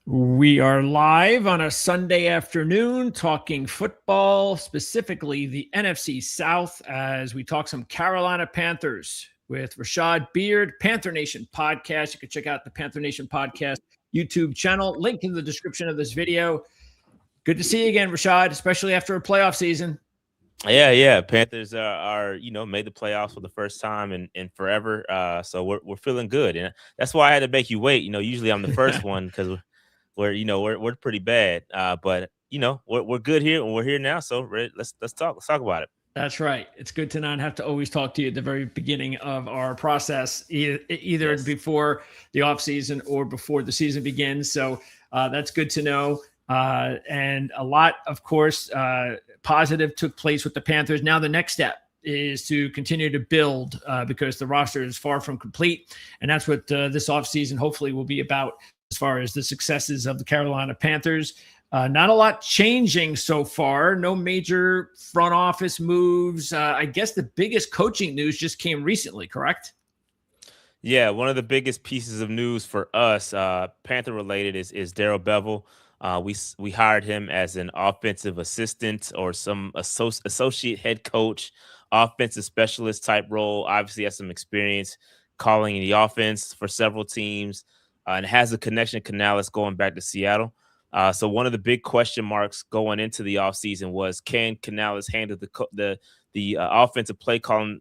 We are live on a Sunday afternoon talking football, specifically the NFC South, as we talk some Carolina Panthers with Rashad Beard, Panther Nation Podcast. You can check out the Panther Nation Podcast YouTube channel, link in the description of this video. Good to see you again, Rashad, especially after a playoff season. Yeah. Panthers are made the playoffs for the first time in forever. So we're feeling good, and that's why I had to make you wait. Usually I'm the first one because we're pretty bad. But we're good here and we're here now. So let's talk about it. That's right. It's good to not have to always talk to you at the very beginning of our process, either Yes. before the offseason or before the season begins. So that's good to know. And a lot, of course, positive took place with the Panthers. Now the next step is to continue to build because the roster is far from complete. And that's what this offseason hopefully will be about as far as the successes of the Carolina Panthers. Not a lot changing so far. No major front office moves. I guess the biggest coaching news just came recently, correct? Yeah, one of the biggest pieces of news for us, Panther related, is Darrell Bevel. We hired him as an offensive assistant or some associate head coach, offensive specialist type role. Obviously, has some experience calling the offense for several teams, and has a connection to Canales going back to Seattle. So one of the big question marks going into the offseason was, can Canales handle the offensive play calling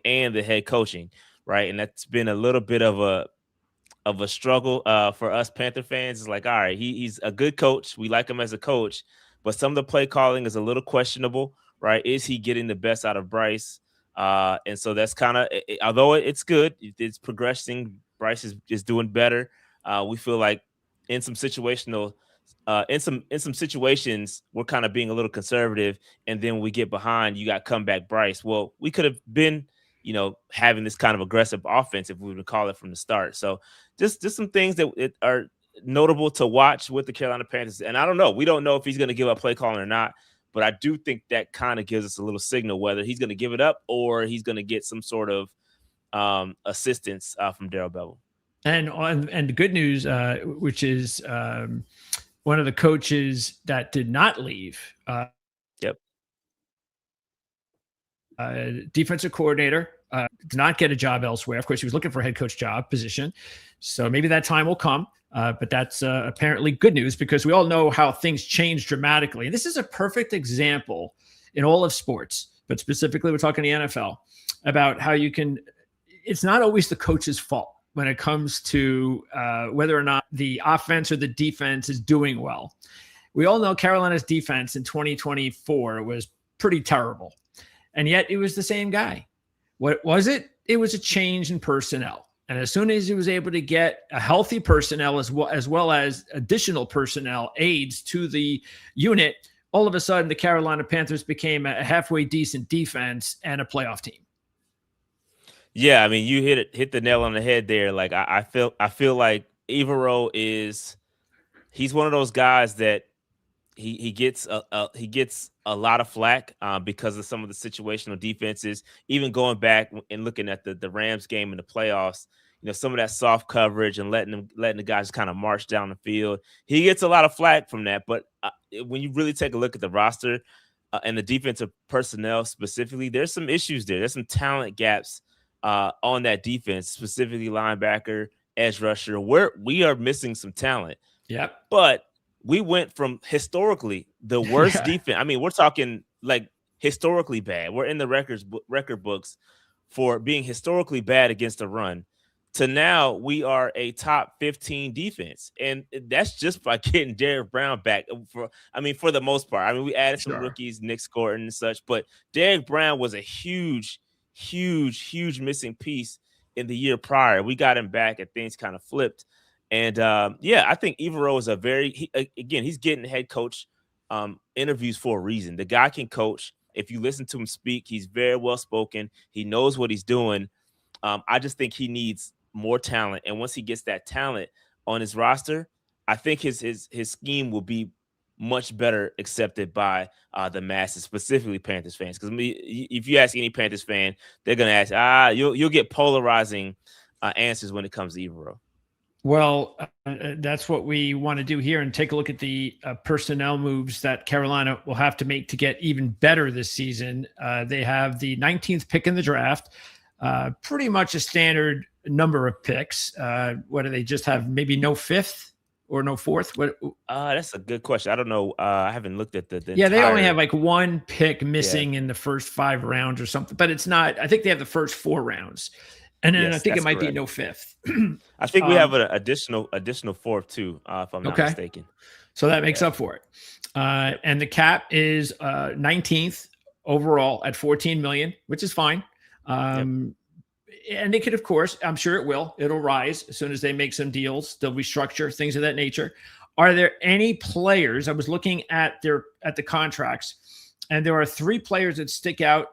and the head coaching, right? And that's been a little bit of a struggle for us Panther fans. It's like, all right, he's a good coach. We like him as a coach, but some of the play calling is a little questionable, right? Is he getting the best out of Bryce? And so that's kind of, although it's good, it's progressing. Bryce is doing better. We feel like in some situational, in some situations, we're kind of being a little conservative, and then we get behind. You got comeback Bryce. Well, we could have been, having this kind of aggressive offense if we would call it from the start. So just some things that are notable to watch with the Carolina Panthers. And I don't know. We don't know if he's going to give up play calling or not, but I do think that kind of gives us a little signal whether he's going to give it up or he's going to get some sort of assistance from Darrell Bevel. And the good news, which is one of the coaches that did not leave. Yep. Defensive coordinator did not get a job elsewhere. Of course, he was looking for a head coach job position. So maybe that time will come. But that's apparently good news because we all know how things change dramatically. And this is a perfect example in all of sports, but specifically we're talking the NFL, about how you can – it's not always the coach's fault when it comes to whether or not the offense or the defense is doing well. We all know Carolina's defense in 2024 was pretty terrible. And yet it was the same guy. What was it? It was a change in personnel. And as soon as he was able to get a healthy personnel as well as additional personnel aides to the unit, all of a sudden the Carolina Panthers became a halfway decent defense and a playoff team. Yeah, I mean, you hit the nail on the head there. Like I feel like Evero he's one of those guys that he gets a lot of flack because of some of the situational defenses. Even going back and looking at the Rams game in the playoffs, some of that soft coverage and letting the guys kind of march down the field. He gets a lot of flack from that. But when you really take a look at the roster and the defensive personnel specifically, there's some issues there. There's some talent gaps on that defense, specifically linebacker, edge rusher, where we are missing some talent. Yep. But we went from historically the worst defense. I mean, we're talking like historically bad. We're in the record books for being historically bad against the run to now we are a top 15 defense. And that's just by getting Derrick Brown back for the most part. I mean, we added some rookies, Nick Scotton and such, but Derrick Brown was a huge missing piece in the year prior. We got him back and things kind of flipped. And I think Evero is he's getting head coach interviews for a reason. The guy can coach. If you listen to him speak, he's very well spoken. He knows what he's doing. I just think he needs more talent. And once he gets that talent on his roster, I think his scheme will be much better accepted by the masses, specifically Panthers fans. Because if you ask any Panthers fan, they're going to ask, you'll get polarizing answers when it comes to Evero. Well, that's what we want to do here and take a look at the personnel moves that Carolina will have to make to get even better this season. They have the 19th pick in the draft, pretty much a standard number of picks. What do they just have? Maybe no fifth or no fourth? What? That's a good question. I don't know. I haven't looked at the Yeah, they only entire- have like one pick missing in the first 5 rounds or something, but it's not. I think they have the first 4 rounds. And then Yes, I think it that's might be correct. no fifth. I think we have an additional fourth too, if I'm not mistaken. So that makes up for it. And the cap is 19th overall at 14 million, which is fine. And it could, of course, I'm sure it'll rise as soon as they make some deals. They'll restructure things of that nature. Are there any players? I was looking at the contracts, and there are 3 players that stick out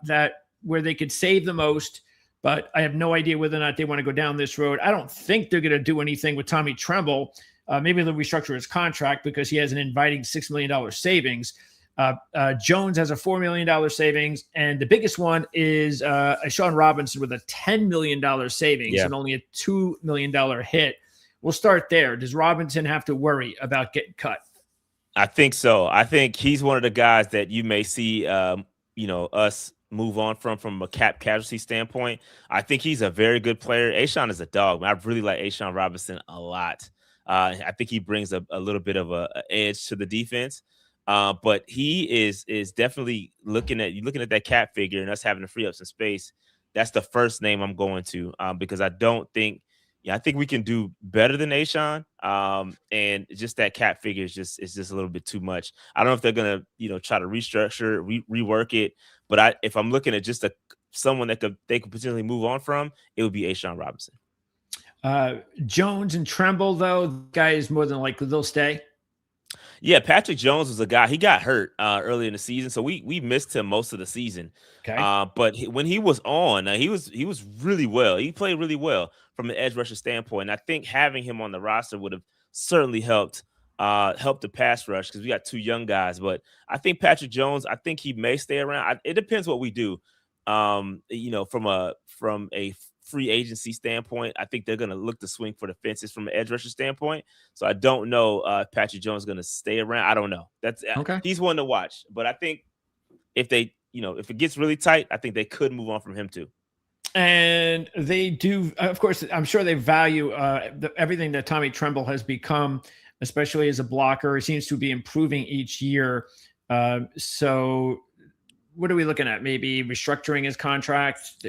where they could save the most. But I have no idea whether or not they want to go down this road. I don't think they're going to do anything with Tommy Tremble. Maybe they'll restructure his contract because he has an inviting $6 million savings. Jones has a $4 million savings. And the biggest one is Sean Robinson with a $10 million savings and only a $2 million hit. We'll start there. Does Robinson have to worry about getting cut? I think so. I think he's one of the guys that you may see, us move on from a cap casualty standpoint. I think he's a very good player. A'Shawn is a dog. I really like A'Shawn Robinson a lot. I think he brings a little bit of a edge to the defense. But he is definitely looking at that cap figure and us having to free up some space. That's the first name I'm going to because I think we can do better than A'Shawn. And just that cap figure is just a little bit too much. I don't know if they're gonna try to restructure, rework it. But if I'm looking at just someone they could potentially move on from, it would be A'Shawn Robinson. Jones and Tremble, though, guys more than likely they'll stay. Yeah, Patrick Jones was a guy. He got hurt early in the season, so we missed him most of the season. Okay. But when he was on, he was really well. He played really well from an edge rusher standpoint. And I think having him on the roster would have certainly helped the pass rush because we got 2 young guys. But I think Patrick Jones, I think he may stay around. It depends what we do. From a free agency standpoint, I think they're going to look to swing for the fences from an edge rusher standpoint. So I don't know if Patrick Jones is going to stay around. I don't know. That's okay. He's one to watch. But I think if if it gets really tight, I think they could move on from him too. And they do, of course, I'm sure they value everything that Tommy Tremble has become, especially as a blocker. He seems to be improving each year. So what are we looking at? Maybe restructuring his contract.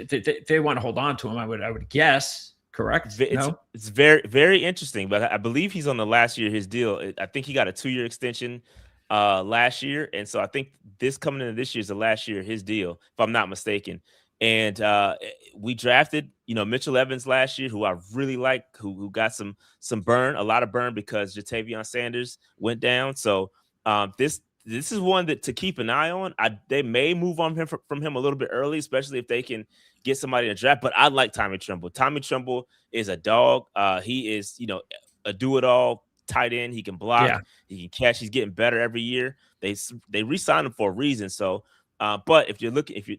They want to hold on to him, I would guess. Correct? It's very, very interesting, but I believe he's on the last year of his deal. I think he got a 2-year extension last year. And so I think this coming into this year is the last year of his deal, if I'm not mistaken. And we drafted, Mitchell Evans last year, who I really like, who got some burn, a lot of burn because Jatavion Sanders went down. So this is one that to keep an eye on. They may move on from him a little bit early, especially if they can get somebody to draft. But I like Tommy Tremble. Tommy Tremble is a dog. He is, a do-it-all tight end. He can block. He can catch. He's getting better every year. They re-signed him for a reason. So, but if you're looking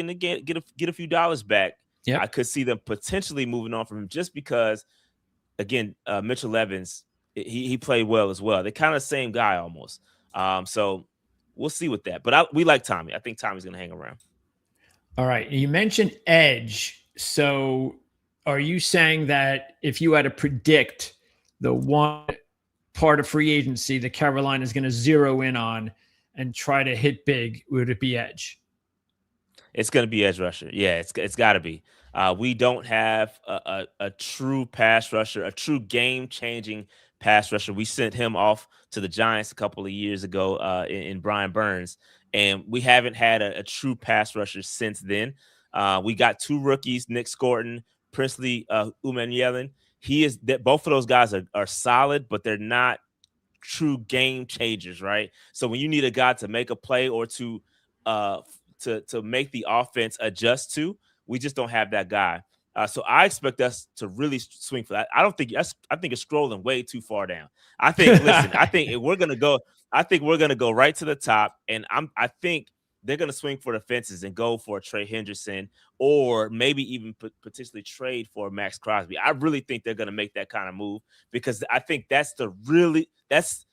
to get a few dollars back, I could see them potentially moving on from him just because, again, Mitchell Evans, he played well as well. They're kind of the same guy almost. So we'll see with that. But we like Tommy. I think Tommy's going to hang around. All right. You mentioned edge. So are you saying that if you had to predict the one part of free agency that Carolina is going to zero in on and try to hit big, would it be edge? It's going to be edge rusher. Yeah, it's got to be. We don't have a true pass rusher, a true game-changing pass rusher. We sent him off to the Giants a couple of years ago in Brian Burns, and we haven't had a true pass rusher since then. We got 2 rookies, Nick Scorton, Princely Umanyelan. Both of those guys are solid, but they're not true game changers, right? So when you need a guy to make a play or to make the offense adjust to, we just don't have that guy. So I expect us to really swing for that. I think it's scrolling way too far down. I think we're gonna go right to the top, and I think they're going to swing for the fences and go for a Trey Hendrickson, or maybe even potentially trade for Max Crosby. I really think they're going to make that kind of move, because I think that's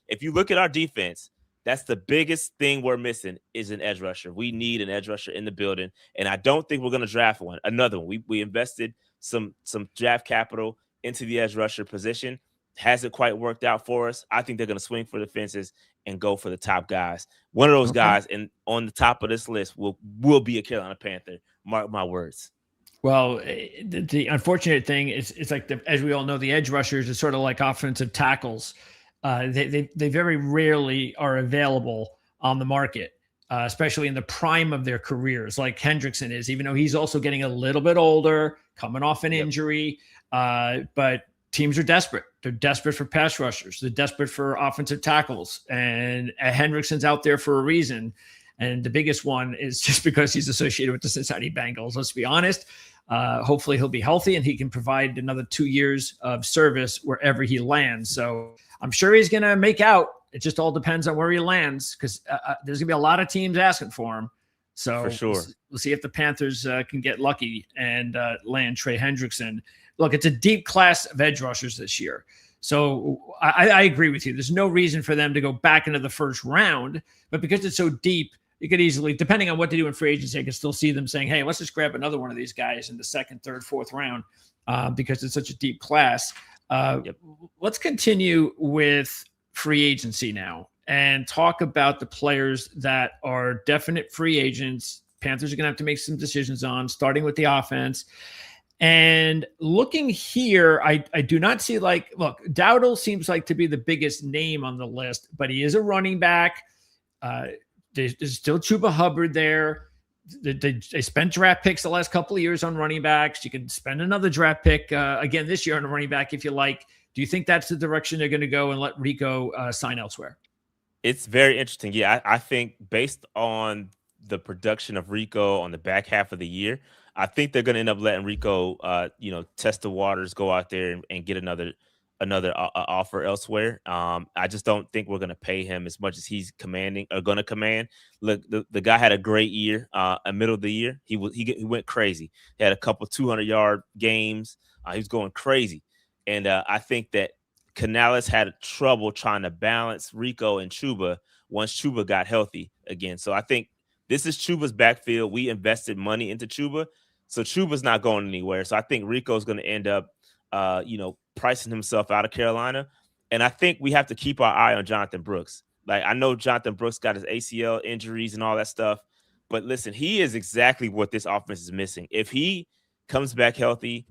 if you look at our defense, that's the biggest thing we're missing is an edge rusher. We need an edge rusher in the building, and I don't think we're going to draft another one. We invested some draft capital into the edge rusher position. Hasn't quite worked out for us. I think they're going to swing for the fences and go for the top guys. One of those guys, and on the top of this list, will be a Carolina Panther. Mark my words. Well, the unfortunate thing is, it's like, as we all know, the edge rushers are sort of like offensive tackles. They very rarely are available on the market, especially in the prime of their careers, like Hendrickson is, even though he's also getting a little bit older, coming off an injury. But teams are desperate. They're desperate for pass rushers. They're desperate for offensive tackles. And Hendrickson's out there for a reason. And the biggest one is just because he's associated with the Cincinnati Bengals. Let's be honest. Hopefully he'll be healthy and he can provide another 2 years of service wherever he lands. So I'm sure he's going to make out. It just all depends on where he lands, because there's going to be a lot of teams asking for him. So for sure, we'll see if the Panthers can get lucky and land Trey Hendrickson. Look, it's a deep class of edge rushers this year. So I agree with you. There's no reason for them to go back into the first round, but because it's so deep, you could easily, depending on what they do in free agency, I can still see them saying, hey, let's just grab another one of these guys in the second, third, fourth round, because it's such a deep class. Let's continue with free agency now and talk about the players that are definite free agents. Panthers are going to have to make some decisions on, starting with the offense. And looking here, I do not see, look, Dowdle seems like to be the biggest name on the list, but he is a running back. There's still Chuba Hubbard there. They spent draft picks the last couple of years on running backs. You can spend another draft pick again this year on a running back if you like. Do you think that's the direction they're going to go and let Rico sign elsewhere? It's very interesting. Yeah, I think based on the production of Rico on the back half of the year, I think they're going to end up letting Rico, test the waters, go out there and get another offer elsewhere. I just don't think we're going to pay him as much as he's commanding or going to command. Look, the guy had a great year, middle of the year. He went crazy. He had a couple 200-yard games. He was going crazy. And I think that Canales had trouble trying to balance Rico and Chuba once Chuba got healthy again. So I think this is Chuba's backfield. We invested money into Chuba, so Chuba's not going anywhere. So I think Rico's going to end up, pricing himself out of Carolina. And I think we have to keep our eye on Jonathan Brooks. Like, I know Jonathan Brooks got his ACL injuries and all that stuff, but listen, he is exactly what this offense is missing. If he comes back healthy,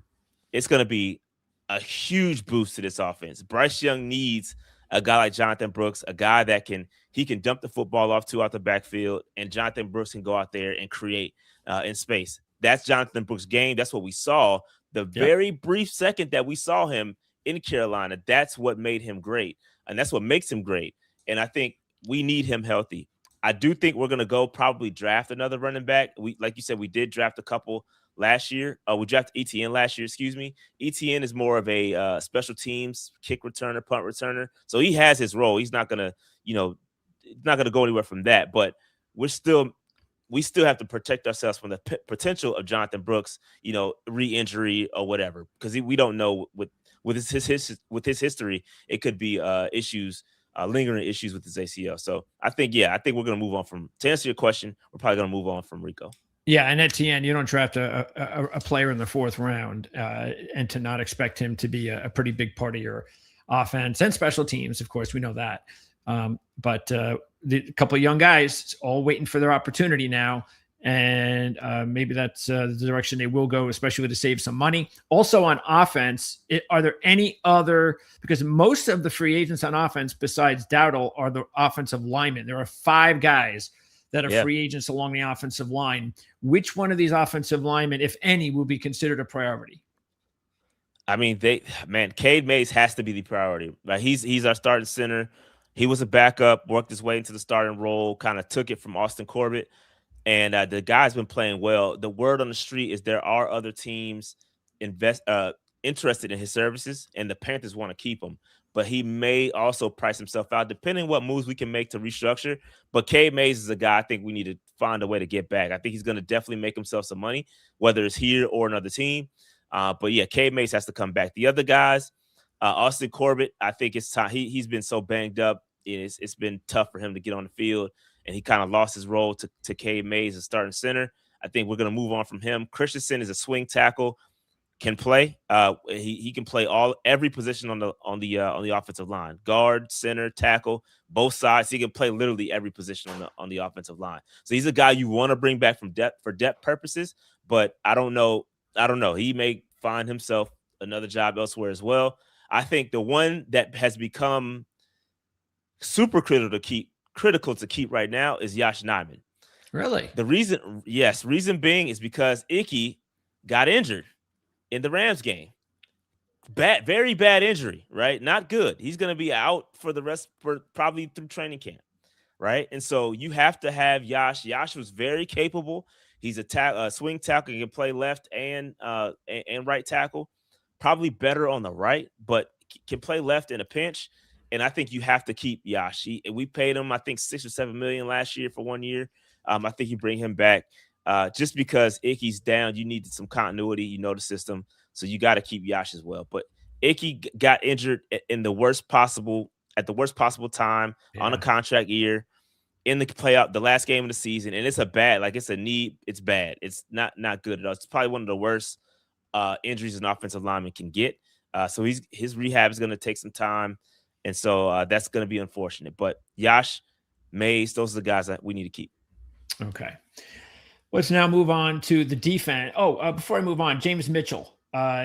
it's going to be a huge boost to this offense. Bryce Young needs a guy like Jonathan Brooks, a guy that can dump the football off to out the backfield, and Jonathan Brooks can go out there and create in space. That's Jonathan Brooks' game. That's what we saw. The very brief second that we saw him in Carolina, that's what made him great, and that's what makes him great. And I think we need him healthy. I do think we're going to go probably draft another running back. Like you said, we did draft a couple last year. We drafted ETN last year, excuse me. ETN is more of a special teams kick returner, punt returner. So he has his role. He's not going to, not going to go anywhere from that. But we still have to protect ourselves from the potential of Jonathan Brooks, re-injury or whatever, because we don't know with his history, it could be issues, lingering issues with his ACL. So I think we're going to move on to answer your question, we're probably going to move on from Rico. Yeah, and at the end, you don't draft a player in the fourth round and to not expect him to be a pretty big part of your offense and special teams. Of course, we know that. But a couple of young guys all waiting for their opportunity now. And maybe that's the direction they will go, especially to save some money. Also on offense, are there any other, because most of the free agents on offense besides Dowdle are the offensive linemen. There are 5 guys that are free agents along the offensive line. Which one of these offensive linemen, if any, will be considered a priority? I mean, Cade Mays has to be the priority. Right? He's our starting center. He was a backup, worked his way into the starting role, kind of took it from Austin Corbett. And the guy's been playing well. The word on the street is there are other teams interested in his services, and the Panthers want to keep him. but he may also price himself out depending what moves we can make to restructure. But Cade Mays is a guy I think we need to find a way to get back. I think he's going to definitely make himself some money, whether it's here or another team. But yeah, Cade Mays has to come back. The other guys, Austin Corbett, I think it's time. He's been so banged up. It's been tough for him to get on the field, and he kind of lost his role to Cade Mays as starting center. I think we're going to move on from him. Christensen is a swing tackle, can play. He can play every position on the offensive line: guard, center, tackle, both sides. He can play literally every position on the offensive line. So he's a guy you want to bring back for depth purposes. But I don't know. He may find himself another job elsewhere as well. I think the one that has become super critical to keep right now is Yosh Nijman. Really? The reason being is because Ickey got injured in the Rams game. Very bad injury, right? Not good. He's going to be out for probably through training camp, right? And so you have to have Yosh. Yosh was very capable. He's a swing tackle. He can play left and right tackle. Probably better on the right, but can play left in a pinch. And I think you have to keep Yosh. We paid him, I think, $6 or $7 million last year for 1 year. I think you bring him back just because Ickey's down. You need some continuity. You know the system, so you got to keep Yosh as well. But Ickey got injured at the worst possible time on a contract year in the last game of the season, and it's a knee. It's bad. It's not good at all. It's probably one of the worst injuries an offensive lineman can get. So his rehab is going to take some time, and so that's going to be unfortunate. But Yosh, Mays, those are the guys that we need to keep. Okay. Let's now move on to the defense. Before I move on, James Mitchell.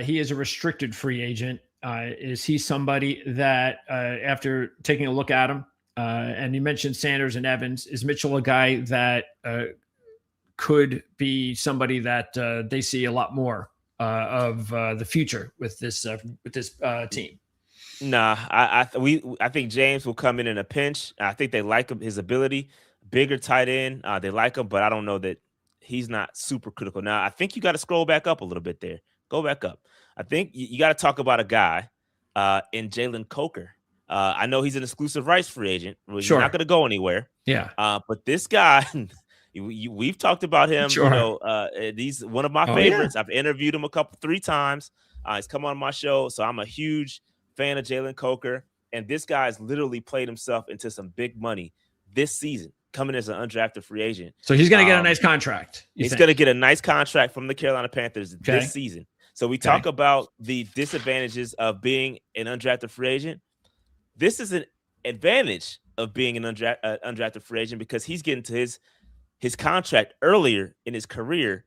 He is a restricted free agent. Is he somebody that, after taking a look at him, and you mentioned Sanders and Evans, is Mitchell a guy that could be somebody that they see a lot more of the future with this team? Nah, I think James will come in a pinch. I think they like him, his ability. Bigger tight end. They like him, but I don't know that he's not super critical. Now, I think you got to scroll back up a little bit there. Go back up. I think you got to talk about a guy in Jalen Coker. I know he's an exclusive rights free agent. He's not going to go anywhere. Yeah. But this guy, we've talked about him. Sure. He's one of my favorites. Yeah. I've interviewed him 3 times. He's come on my show, so I'm a huge fan of Jalen Coker. And this guy's literally played himself into some big money this season, coming as an undrafted free agent. So he's going to get a nice contract. He's going to get a nice contract from the Carolina Panthers this season. So we talk about the disadvantages of being an undrafted free agent. This is an advantage of being an undrafted free agent because he's getting to his contract earlier in his career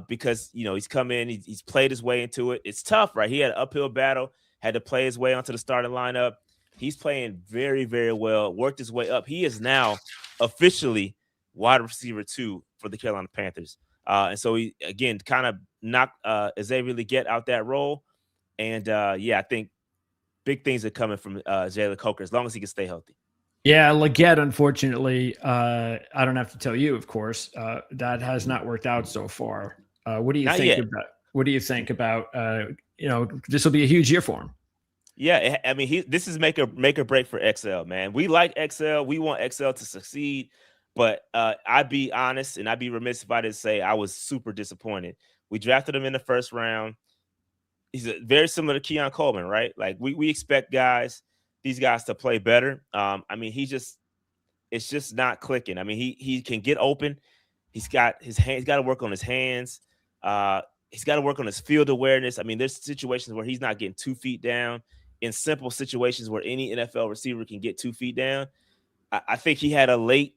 because, he's come in, he's played his way into it. It's tough, right? He had an uphill battle, had to play his way onto the starting lineup. He's playing very, very well, worked his way up. He is now officially wide receiver 2 for the Carolina Panthers. And so he, again, kind of knocked Xavier Legette out that role. And, I think big things are coming from Jalen Coker as long as he can stay healthy. Yeah, Legette, unfortunately, I don't have to tell you, of course, that has not worked out so far. What do you think about this will be a huge year for him? Yeah, I mean, this is make or break for XL, man. We like XL. We want XL to succeed. But I'd be honest and I'd be remiss if I didn't say I was super disappointed. We drafted him in the first round. He's very similar to Keon Coleman, right? Like we expect these guys to play better. I mean, it's just not clicking. I mean, he can get open. He's got to work on his hands. He's got to work on his field awareness. I mean, there's situations where he's not getting 2 feet down in simple situations where any NFL receiver can get 2 feet down. I think he had a late,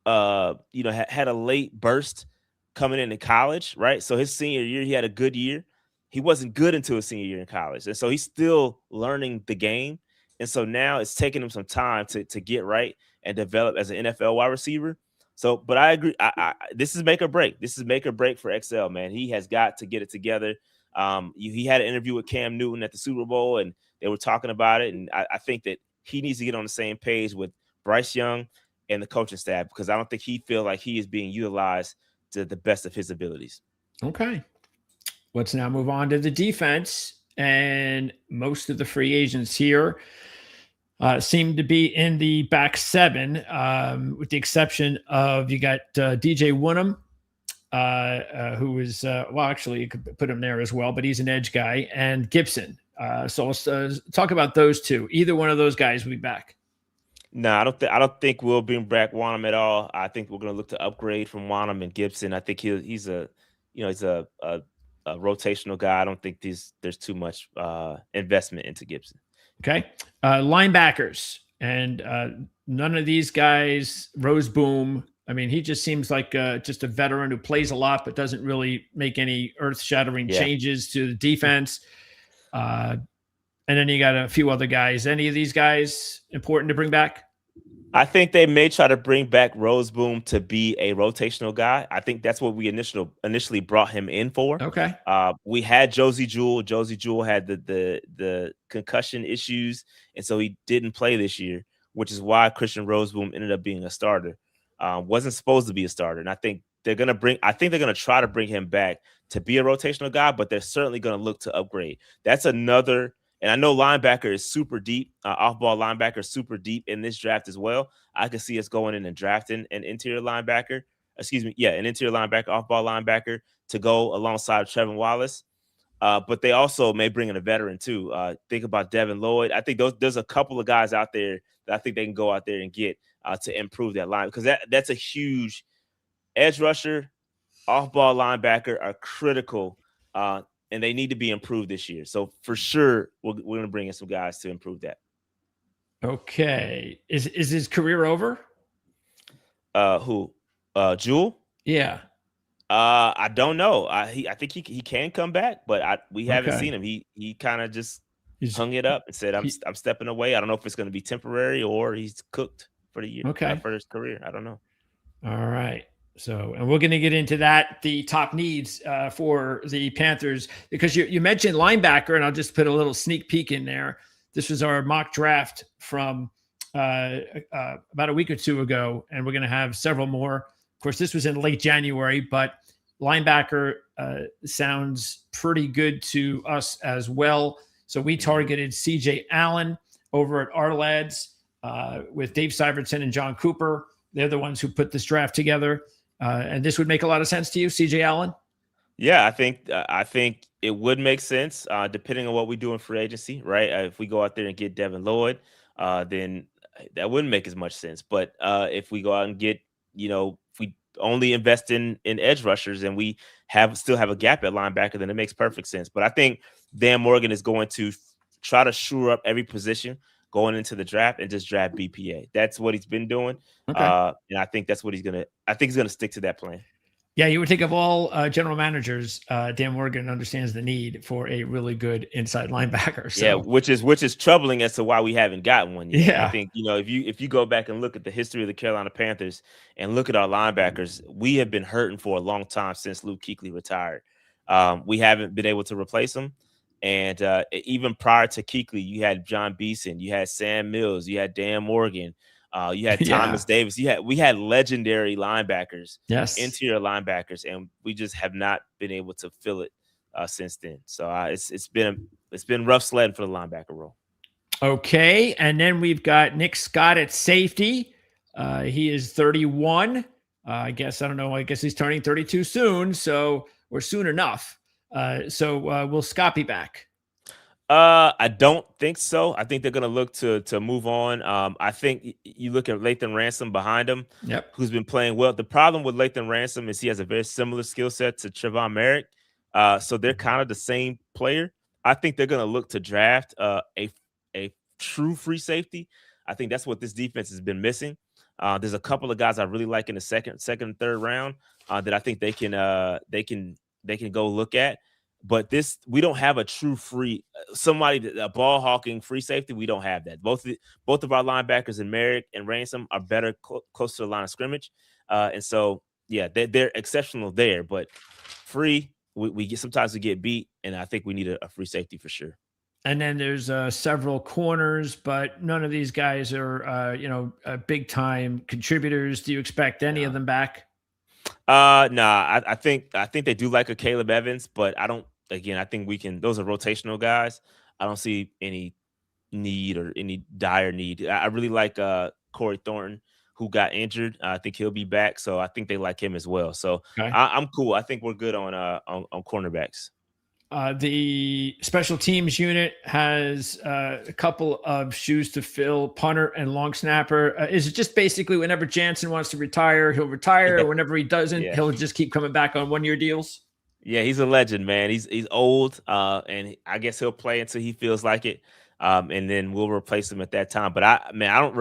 had a late burst coming into college, right? So his senior year, he had a good year. He wasn't good until his senior year in college. And so he's still learning the game. And so now it's taking him some time to get right and develop as an NFL wide receiver. So, but I agree. This is make or break. This is make or break for XL, man. He has got to get it together. He had an interview with Cam Newton at the Super Bowl, and they were talking about it. And I think that he needs to get on the same page with Bryce Young and the coaching staff because I don't think he feels like he is being utilized to the best of his abilities. Okay. Let's now move on to the defense. and most of the free agents here seem to be in the back seven, with the exception of you got DJ Woonham, who is, well, actually, you could put him there as well, but he's an edge guy, and Gibson. So let's talk about those two. Either one of those guys will be back. No, I don't think we'll bring back Wanham at all. I think we're going to look to upgrade from Wanham and Gibson. I think he's a rotational guy. I don't think there's too much investment into Gibson. Okay, linebackers, and none of these guys. Roseboom. I mean, he just seems like just a veteran who plays a lot, but doesn't really make any earth-shattering changes to the defense. And then you got a few other guys. Any of these guys important to bring back? I think they may try to bring back Roseboom to be a rotational guy. I think that's what we initially brought him in for. Okay. We had Josie Jewell. Josie Jewell had the concussion issues, and so he didn't play this year, which is why Christian Roseboom ended up being a starter. Wasn't supposed to be a starter, and I think they're gonna try to bring him back to be a rotational guy, but they're certainly gonna look to upgrade. That's another. And I know linebacker is super deep, off-ball linebacker is super deep in this draft as well. I could see us going in and drafting an interior linebacker, off-ball linebacker to go alongside Trevin Wallace. But they also may bring in a veteran too. Think about Devin Lloyd. I think there's a couple of guys out there that I think they can go out there and get to improve that line, because that's a huge edge rusher, off-ball linebacker are critical. And they need to be improved this year. So for sure, we're going to bring in some guys to improve that. Okay. Is his career over? Who? Jewel? Yeah. I don't know. I think he can come back, but we haven't seen him. He kind of just hung it up and said, I'm stepping away. I don't know if it's going to be temporary or he's cooked for the year. Okay. For his career. I don't know. All right. So, and we're going to get into that, the top needs for the Panthers, because you mentioned linebacker, and I'll just put a little sneak peek in there. This was our mock draft from about a week or two ago, and we're going to have several more. Of course, this was in late January, but linebacker sounds pretty good to us as well. So we targeted CJ Allen over at Ourlads with Dave Syvertson and John Cooper. They're the ones who put this draft together. And this would make a lot of sense to you, CJ Allen? Yeah, I think it would make sense, depending on what we do in free agency, right? If we go out there and get Devin Lloyd, then that wouldn't make as much sense. But if we go out and get, if we only invest in edge rushers and we still have a gap at linebacker, then it makes perfect sense. But I think Dan Morgan is going to try to shore up every position going into the draft and just draft BPA. That's what he's been doing. Okay. And I think that's what he's going to stick to that plan. Yeah, you would think of all general managers, Dan Morgan understands the need for a really good inside linebacker. So. Yeah, which is troubling as to why we haven't gotten one yet. Yeah. I think, if you go back and look at the history of the Carolina Panthers and look at our linebackers, we have been hurting for a long time since Luke Kuechly retired. We haven't been able to replace him. And even prior to Kuechly, you had John Beeson, you had Sam Mills, you had Dan Morgan, you had Thomas Davis. We had legendary linebackers, interior linebackers, and we just have not been able to fill it since then. So it's been rough sledding for the linebacker role. Okay, and then we've got Nick Scott at safety. He is 31. I guess he's turning 32 soon, or soon enough. So will Scott be back? I don't think so. I think they're going to look to move on. I think you look at Lathan Ransom behind him, who's been playing well. The problem with Lathan Ransom is he has a very similar skill set to Trevon Merrick. So they're kind of the same player. I think they're going to look to draft a true free safety. I think that's what this defense has been missing. There's a couple of guys I really like in the second and third round that I think they can go look at. But we don't have a true free a ball hawking free safety. We don't have that. Both of our linebackers in Merrick and Ransom are better close to the line of scrimmage, and so they're exceptional there. But free, sometimes we get beat, and I think we need a free safety for sure. And then there's several corners, but none of these guys are big time contributors. Do you expect any of them back? I think they do like a Caleb Evans, but I don't again, I think we can. Those are rotational guys. I don't see any need or any dire need. I really like Corey Thornton, who got injured. I think he'll be back, so I think they like him as well. So Okay. I'm cool. I think we're good on cornerbacks. The special teams unit has a couple of shoes to fill, punter and long snapper. Is it just basically whenever Jansen wants to retire, he'll retire? Yeah. Or whenever he doesn't, he'll just keep coming back on 1-year deals? Yeah, he's a legend, man. He's old, and I guess he'll play until he feels like it, and then we'll replace him at that time. But I don't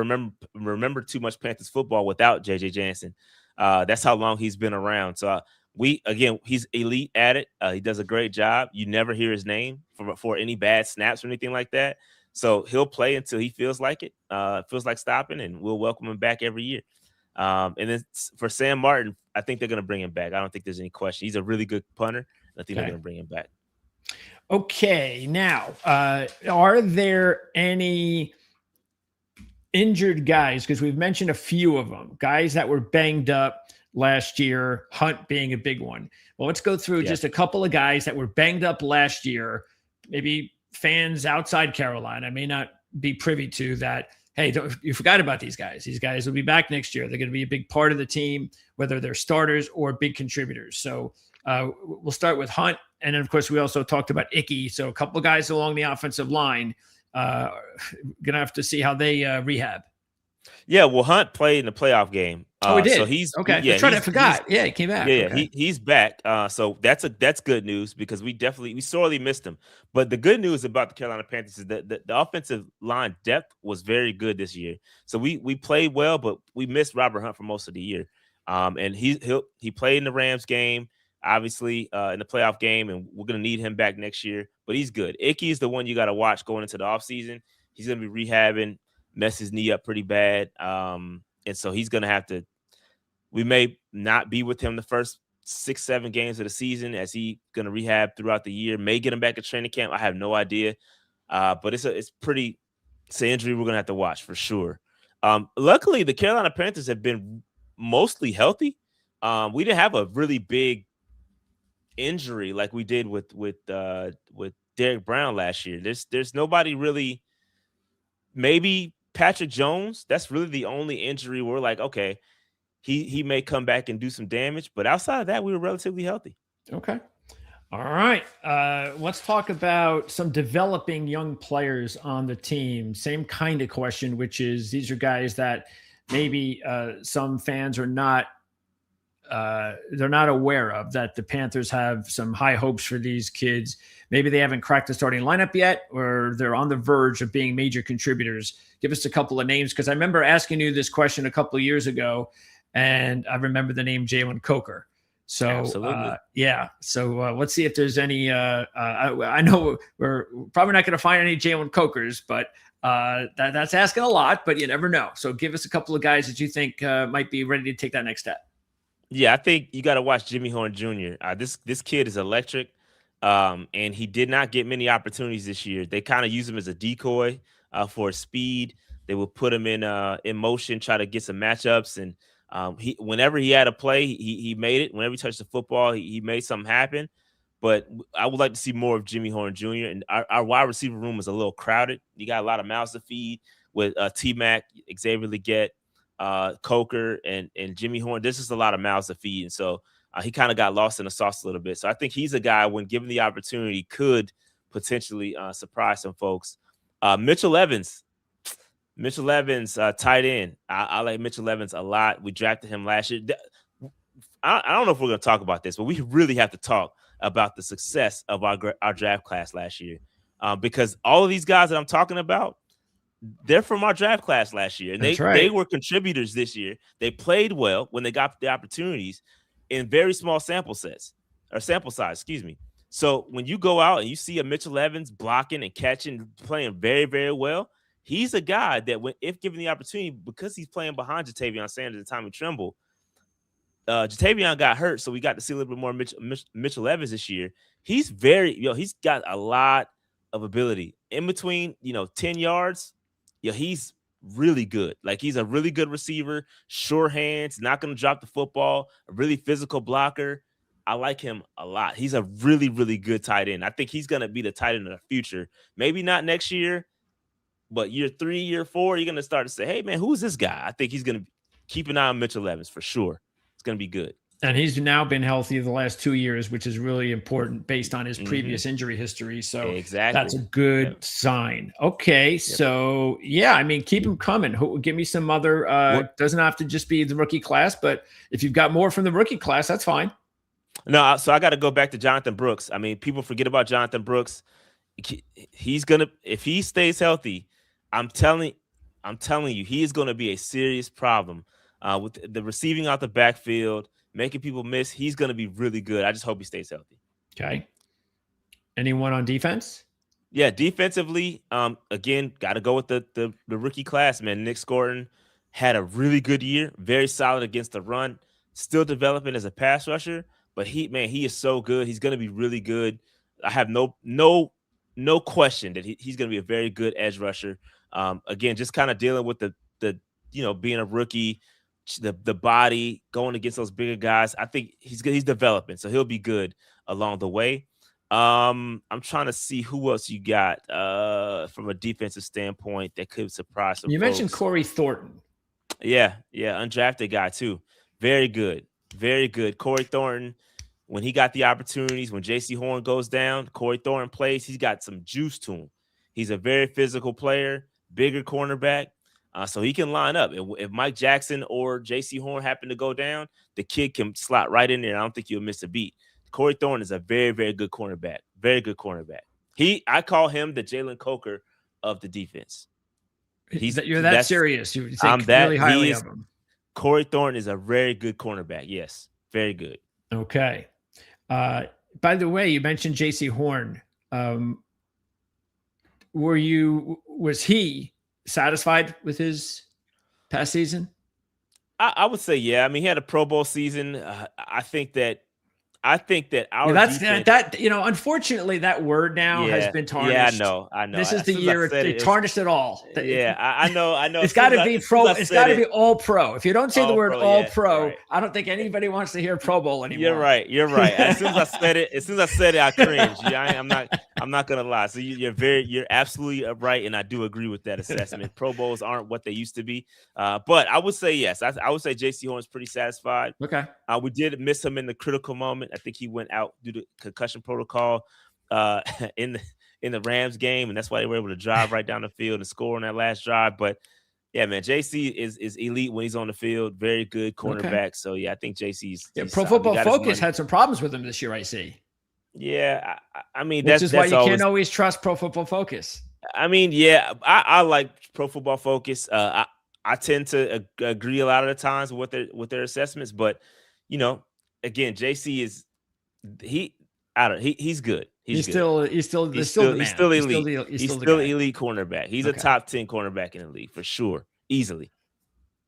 remember too much Panthers football without JJ Jansen. That's how long he's been around. So he's elite at it. He does a great job. You never hear his name for any bad snaps or anything like that. So he'll play until he feels like it, feels like stopping, and we'll welcome him back every year. And then for Sam Martin, I think they're going to bring him back. I don't think there's any question. He's a really good punter. I think they're going to bring him back. Okay. Now, are there any injured guys? Because we've mentioned a few of them, guys that were banged up last year, Hunt being a big one. Well, let's go through just a couple of guys that were banged up last year. Maybe fans outside Carolina may not be privy to that. Hey, you forgot about these guys. These guys will be back next year. They're going to be a big part of the team, whether they're starters or big contributors. So we'll start with Hunt. And then, of course, we also talked about Icky. So a couple of guys along the offensive line, going to have to see how they rehab. Yeah, well, Hunt played in the playoff game. He did. So he's okay. Yeah, that's right. I forgot. Yeah, he came back. Yeah, okay. he's back. So that's good news because we sorely missed him. But the good news about the Carolina Panthers is that the offensive line depth was very good this year. So we played well, but we missed Robert Hunt for most of the year. And he played in the Rams game, obviously in the playoff game, and we're gonna need him back next year. But he's good. Icky is the one you got to watch going into the offseason. He's gonna be rehabbing, mess his knee up pretty bad, and so he's gonna have to. We may not be with him the first 6-7 games of the season as he going to rehab throughout the year. May get him back at training camp. I have no idea, but it's an injury we're going to have to watch for sure. Luckily, the Carolina Panthers have been mostly healthy. We didn't have a really big injury like we did with Derek Brown last year. There's nobody really. Maybe Patrick Jones. That's really the only injury we're like, okay. He may come back and do some damage, but outside of that, we were relatively healthy. Okay. All right. Let's talk about some developing young players on the team. Same kind of question, which is these are guys that maybe some fans are not they're not aware of, that the Panthers have some high hopes for these kids. Maybe they haven't cracked the starting lineup yet, or they're on the verge of being major contributors. Give us a couple of names, because I remember asking you this question a couple of years ago. And I remember the name Jalen Coker. So, absolutely. So let's see if there's any. I know we're probably not going to find any Jalen Cokers, but that's asking a lot. But you never know. So give us a couple of guys that you think might be ready to take that next step. Yeah, I think you got to watch Jimmy Horn Jr. This kid is electric, and he did not get many opportunities this year. They kind of use him as a decoy for speed. They will put him in motion, try to get some matchups, and whenever he had a play, he made it. Whenever he touched the football, he made something happen. But I would like to see more of Jimmy Horn Jr. And our wide receiver room is a little crowded. You got a lot of mouths to feed with T-Mac, Xavier Legette, Coker, and Jimmy Horn. There's just a lot of mouths to feed. And so he kind of got lost in the sauce a little bit. So I think he's a guy, when given the opportunity, could potentially surprise some folks. Mitchell Evans, tight end. I like Mitchell Evans a lot. We drafted him last year. I don't know if we're going to talk about this, but we really have to talk about the success of our draft class last year, because all of these guys that I'm talking about, they're from our draft class last year, and they were contributors this year. They played well when they got the opportunities in very small sample size. Excuse me. So when you go out and you see a Mitchell Evans blocking and catching, playing very, very well, he's a guy that, if given the opportunity, because he's playing behind Jatavion Sanders and Tommy Tremble, Jatavion got hurt, so we got to see a little bit more Mitchell Evans this year. He's he's got a lot of ability in between, 10 yards. He's really good. Like, he's a really good receiver, sure hands, not going to drop the football, a really physical blocker. I like him a lot. He's a really, really good tight end. I think he's going to be the tight end of the future. Maybe not next year, but year 3, year 4, you're going to start to say, hey, man, who's this guy? I think he's going to keep an eye on Mitchell Evans for sure. It's going to be good. And he's now been healthy the last 2 years, which is really important based on his previous injury history. So exactly. That's a good sign. Okay. So, yeah, I mean, keep him coming. Give me some other doesn't have to just be the rookie class, but if you've got more from the rookie class, that's fine. No, so I got to go back to Jonathan Brooks. I mean, people forget about Jonathan Brooks. He's going to, if he stays healthy, I'm telling you, he is going to be a serious problem with the receiving out the backfield, making people miss. He's going to be really good. I just hope he stays healthy. Okay. Anyone on defense? Yeah, defensively, again, got to go with the rookie class, man. Nick Scorton had a really good year, very solid against the run, still developing as a pass rusher, but he is so good. He's going to be really good. I have no question that he's going to be a very good edge rusher. Again, just kind of dealing with the being a rookie, the body going against those bigger guys. I think he's developing, so he'll be good along the way. I'm trying to see who else you got from a defensive standpoint that could surprise some You folks. mentioned Corey Thornton. Yeah, undrafted guy too. Very good. Corey Thornton, when he got the opportunities, when J.C. Horn goes down, Corey Thornton plays. He's got some juice to him. He's a very physical player, bigger cornerback, so he can line up. If Mike Jackson or J.C. Horn happen to go down, the kid can slot right in there. I don't think you'll miss a beat. Corey Thornton is a very, very good cornerback. Very good cornerback. I call him the Jalen Coker of the defense. You're that serious. You think really highly of him. Corey Thornton is a very good cornerback. Yes, very good. Okay. By the way, you mentioned J.C. Horn. Was he satisfied with his past season? I would say, yeah. I mean, he had a Pro Bowl season. I think that our defense, unfortunately, that word now has been tarnished. Yeah, I know. This is the year they tarnished it all. Yeah, I know. It's got to be pro. It's got to be all pro. If you don't say the word all pro, right. I don't think anybody wants to hear Pro Bowl anymore. You're right. As soon as I said it, I cringed. Yeah, I'm not gonna lie. So you're absolutely right, and I do agree with that assessment. Pro Bowls aren't what they used to be. But I would say yes. I would say J.C. Horn's pretty satisfied. Okay. We did miss him in the critical moment. I think he went out due to concussion protocol in the Rams game, and that's why they were able to drive right down the field and score on that last drive. But yeah, man, JC is elite when he's on the field. Very good cornerback. Okay. So yeah, I think JC's. Pro Football Focus had some problems with him this year. I see. Yeah, I mean that's why you can't always trust Pro Football Focus. I mean, yeah, I like Pro Football Focus. I tend to agree a lot of the times with their assessments, but again, JC is he's good. He's still elite. He's still elite cornerback. He's a top 10 cornerback in the league for sure, easily.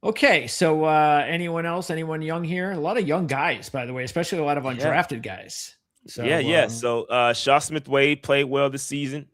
Okay, so anyone else? Anyone young here? A lot of young guys, by the way, especially a lot of undrafted guys. So, So Shaw Smith-Wade played well this season.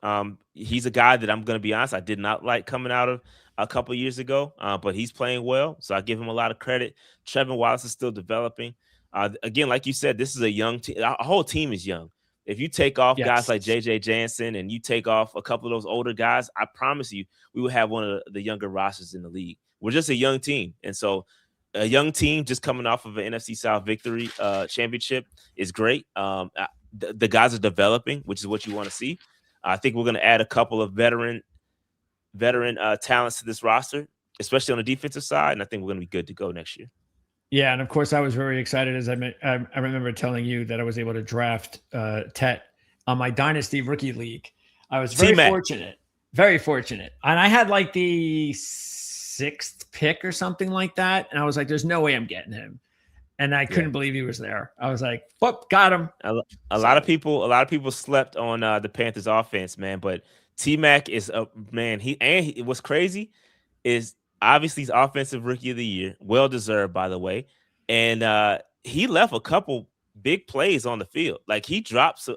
He's a guy that I'm going to be honest, I did not like coming out of a couple years ago, but he's playing well, so I give him a lot of credit. Trevin Wallace is still developing. Again, like you said, this is a young team. Our whole team is young. If you take off guys like J.J. Jansen and you take off a couple of those older guys, I promise you, we will have one of the younger rosters in the league. We're just a young team, and so a young team just coming off of an NFC South victory championship is great. The guys are developing, which is what you want to see. I think we're going to add a couple of veteran talents to this roster, especially on the defensive side, and I think we're going to be good to go next year. Yeah, and of course, I was very excited as I remember telling you that I was able to draft Tet on my Dynasty Rookie League. I was very fortunate. And I had like the 6th pick or something like that. And I was like, there's no way I'm getting him. And I couldn't believe he was there. I was like, whoop, got him. A lot of people slept on the Panthers offense, man. But T-Mac is a man. What's crazy is obviously he's offensive rookie of the year, well deserved, by the way. And he left a couple big plays on the field. Like he dropped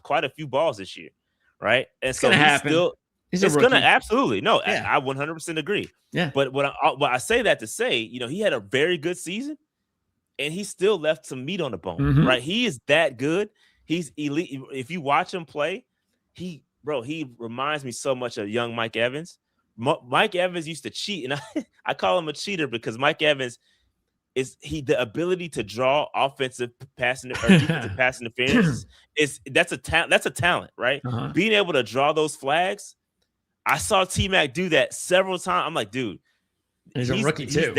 quite a few balls this year, right? And it's gonna happen. It's gonna absolutely no. Yeah. I 100% agree. Yeah. But what I say that to say, he had a very good season. and he still left some meat on the bone, Mm-hmm. right? He is that good. He's elite. If you watch him play, he reminds me so much of young Mike Evans. Mike Evans used to cheat, and I call him a cheater because Mike Evans the ability to draw offensive passing or defensive pass interference that's a talent, right? Uh-huh. Being able to draw those flags. I saw T-Mac do that several times. I'm like, dude, he's a rookie too.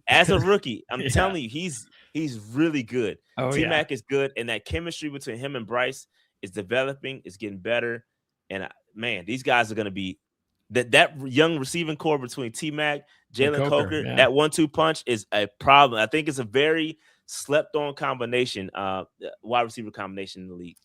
As a rookie, I'm Yeah. telling you, he's really good. Oh, T-Mac is good, and that chemistry between him and Bryce is developing, is getting better. And man, these guys are going to be that young receiving core between T-Mac, Jalen Coker, yeah. that 1-2 punch is a problem. I think it's a very slept-on combination, wide receiver combination in the league.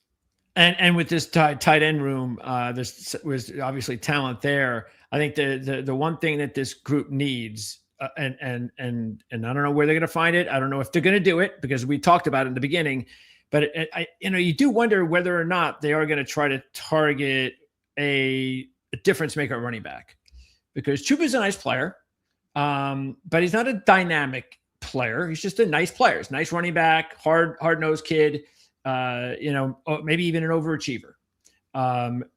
And with this tight end room, this was obviously talent there. I think the one thing that this group needs, and I don't know where they're going to find it. I don't know if they're going to do it because we talked about it in the beginning. But you do wonder whether or not they are going to try to target a difference maker at running back, because Chuba's a nice player, but he's not a dynamic player. He's just a nice player. He's a nice running back, hard-nosed kid, maybe even an overachiever.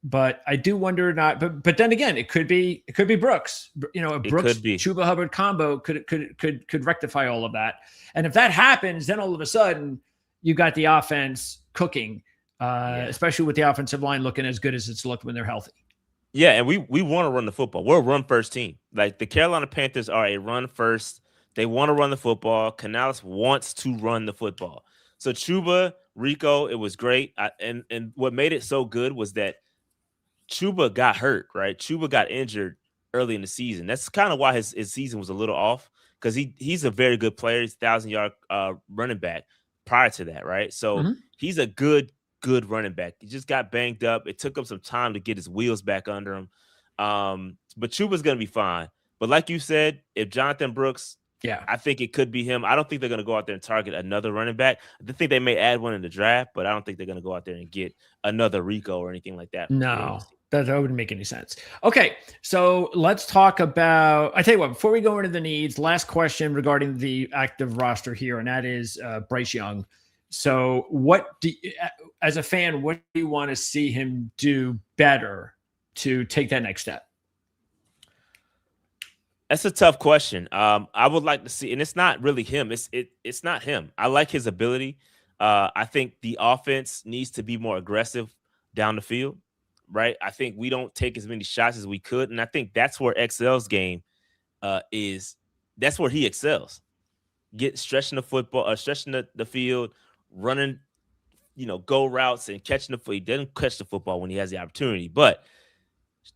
But I do wonder but then again, it could be Brooks. A Brooks Chuba Hubbard combo could rectify all of that. And if that happens, then all of a sudden you got the offense cooking, especially with the offensive line looking as good as it's looked when they're healthy. Yeah, and we want to run the football. We're a run-first team. Like the Carolina Panthers are a run-first. They want to run the football. Canales wants to run the football. So Chuba, Rico, it was great. And what made it so good was that Chuba got hurt, right? Chuba got injured early in the season. That's kind of why his season was a little off, because he's a very good player. He's 1,000-yard running back prior to that, right? So he's a good running back. He just got banged up. It took him some time to get his wheels back under him. But Chuba's going to be fine. But like you said, if Jonathan Brooks, I think it could be him. I don't think they're going to go out there and target another running back. I think they may add one in the draft, but I don't think they're going to go out there and get another Rico or anything like that. No, that wouldn't make any sense. Okay, so let's talk about – I tell you what, before we go into the needs, last question regarding the active roster here, and that is Bryce Young. So as a fan, what do you want to see him do better to take that next step? That's a tough question. I would like to see, and it's not really him. It's not him. I like his ability. I think the offense needs to be more aggressive down the field, right? I think we don't take as many shots as we could, and I think that's where XL's game is. That's where he excels. Stretching the football, stretching the field, running, go routes and catching the football. He doesn't catch the football when he has the opportunity, but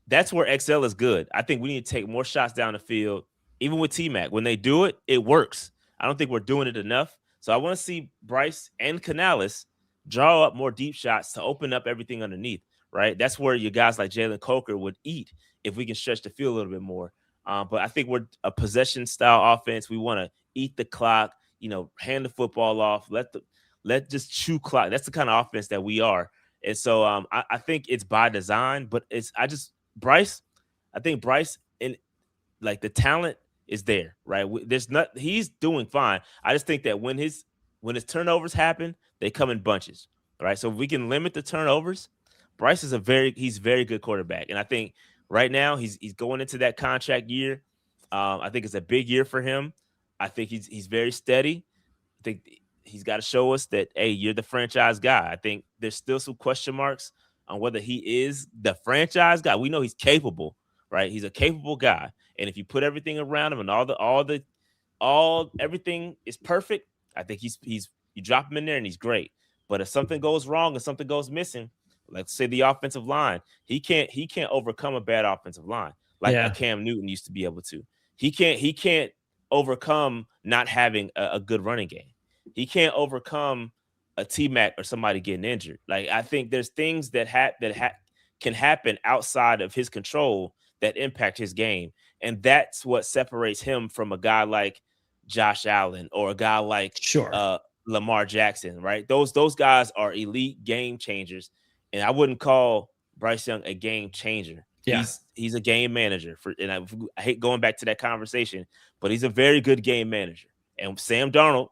that's where XL is good. I think we need to take more shots down the field. Even with T-Mac, when they do it, it works. I don't think we're doing it enough. So I want to see Bryce and Canales draw up more deep shots to open up everything underneath, right? That's where your guys like Jalen Coker would eat if we can stretch the field a little bit more. But I think we're a possession-style offense. We want to eat the clock, hand the football off, let just chew clock. That's the kind of offense that we are. And so I think it's by design, but Bryce, I think Bryce, and like the talent is there, right? He's doing fine. I just think that when his turnovers happen, they come in bunches, right? So if we can limit the turnovers, Bryce is he's very good quarterback. And I think right now he's going into that contract year. I think it's a big year for him. I think he's very steady. I think he's got to show us that, hey, you're the franchise guy. I think there's still some question marks on whether he is the franchise guy. We know he's capable, right? He's a capable guy. And if you put everything around him and everything is perfect, I think you drop him in there and he's great. But if something goes wrong or something goes missing, let's say the offensive line, he can't overcome a bad offensive line like a Cam Newton used to be able to. He can't overcome not having a good running game. He can't overcome a T-Mac or somebody getting injured. Like, I think there's things that can happen outside of his control that impact his game. And that's what separates him from a guy like Josh Allen or a guy like Lamar Jackson, right? Those guys are elite game changers. And I wouldn't call Bryce Young a game changer. Yeah. He's a game manager. I hate going back to that conversation, but he's a very good game manager. And Sam Darnold,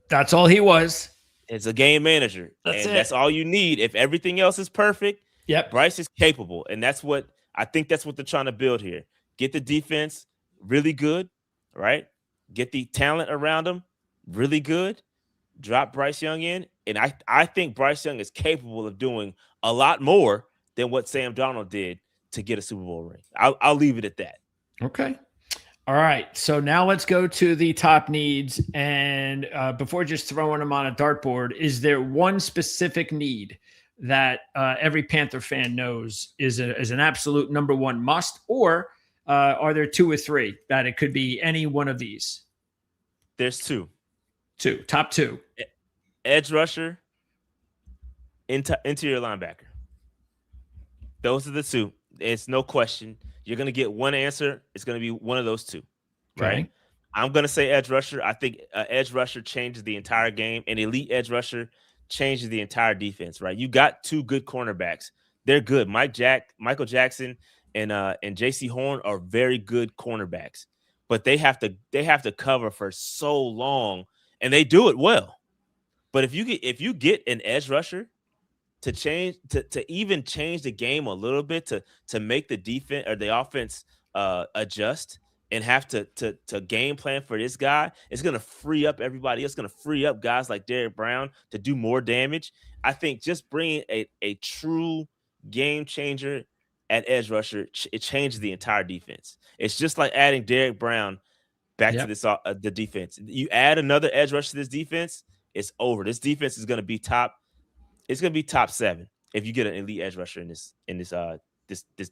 That's all he was. It's a game manager. That's all you need. If everything else is perfect, yep, Bryce is capable. And that's what they're trying to build here. Get the defense really good, right? Get the talent around him really good. Drop Bryce Young in. And I think Bryce Young is capable of doing a lot more than what Sam Darnold did to get a Super Bowl ring. I'll leave it at that. Okay. All right. So now let's go to the top needs. And before just throwing them on a dartboard, is there one specific need that every Panther fan knows is an absolute number one must, or are there two or three that it could be any one of these? There's two. Top two. Edge rusher, interior linebacker. Those are the two. It's no question. You're going to get one answer. It's going to be one of those two, right? Okay. I'm going to say edge rusher. I think edge rusher changes the entire game. An elite edge rusher changes the entire defense, right? You got two good cornerbacks. They're good. Michael Jackson and J.C. Horn are very good cornerbacks, but they have to cover for so long, and they do it well. But if you get an edge rusher to even change the game a little bit to make the defense or the offense adjust and have to game plan for this guy, it's going to free up everybody. It's going to free up guys like Derrick Brown to do more damage. I think just bringing a true game changer at edge rusher, it changes the entire defense. It's just like adding Derrick Brown back to this the defense. You add another edge rusher to this defense, it's over. This defense is going to be top. It's going to be top 7 if you get an elite edge rusher in this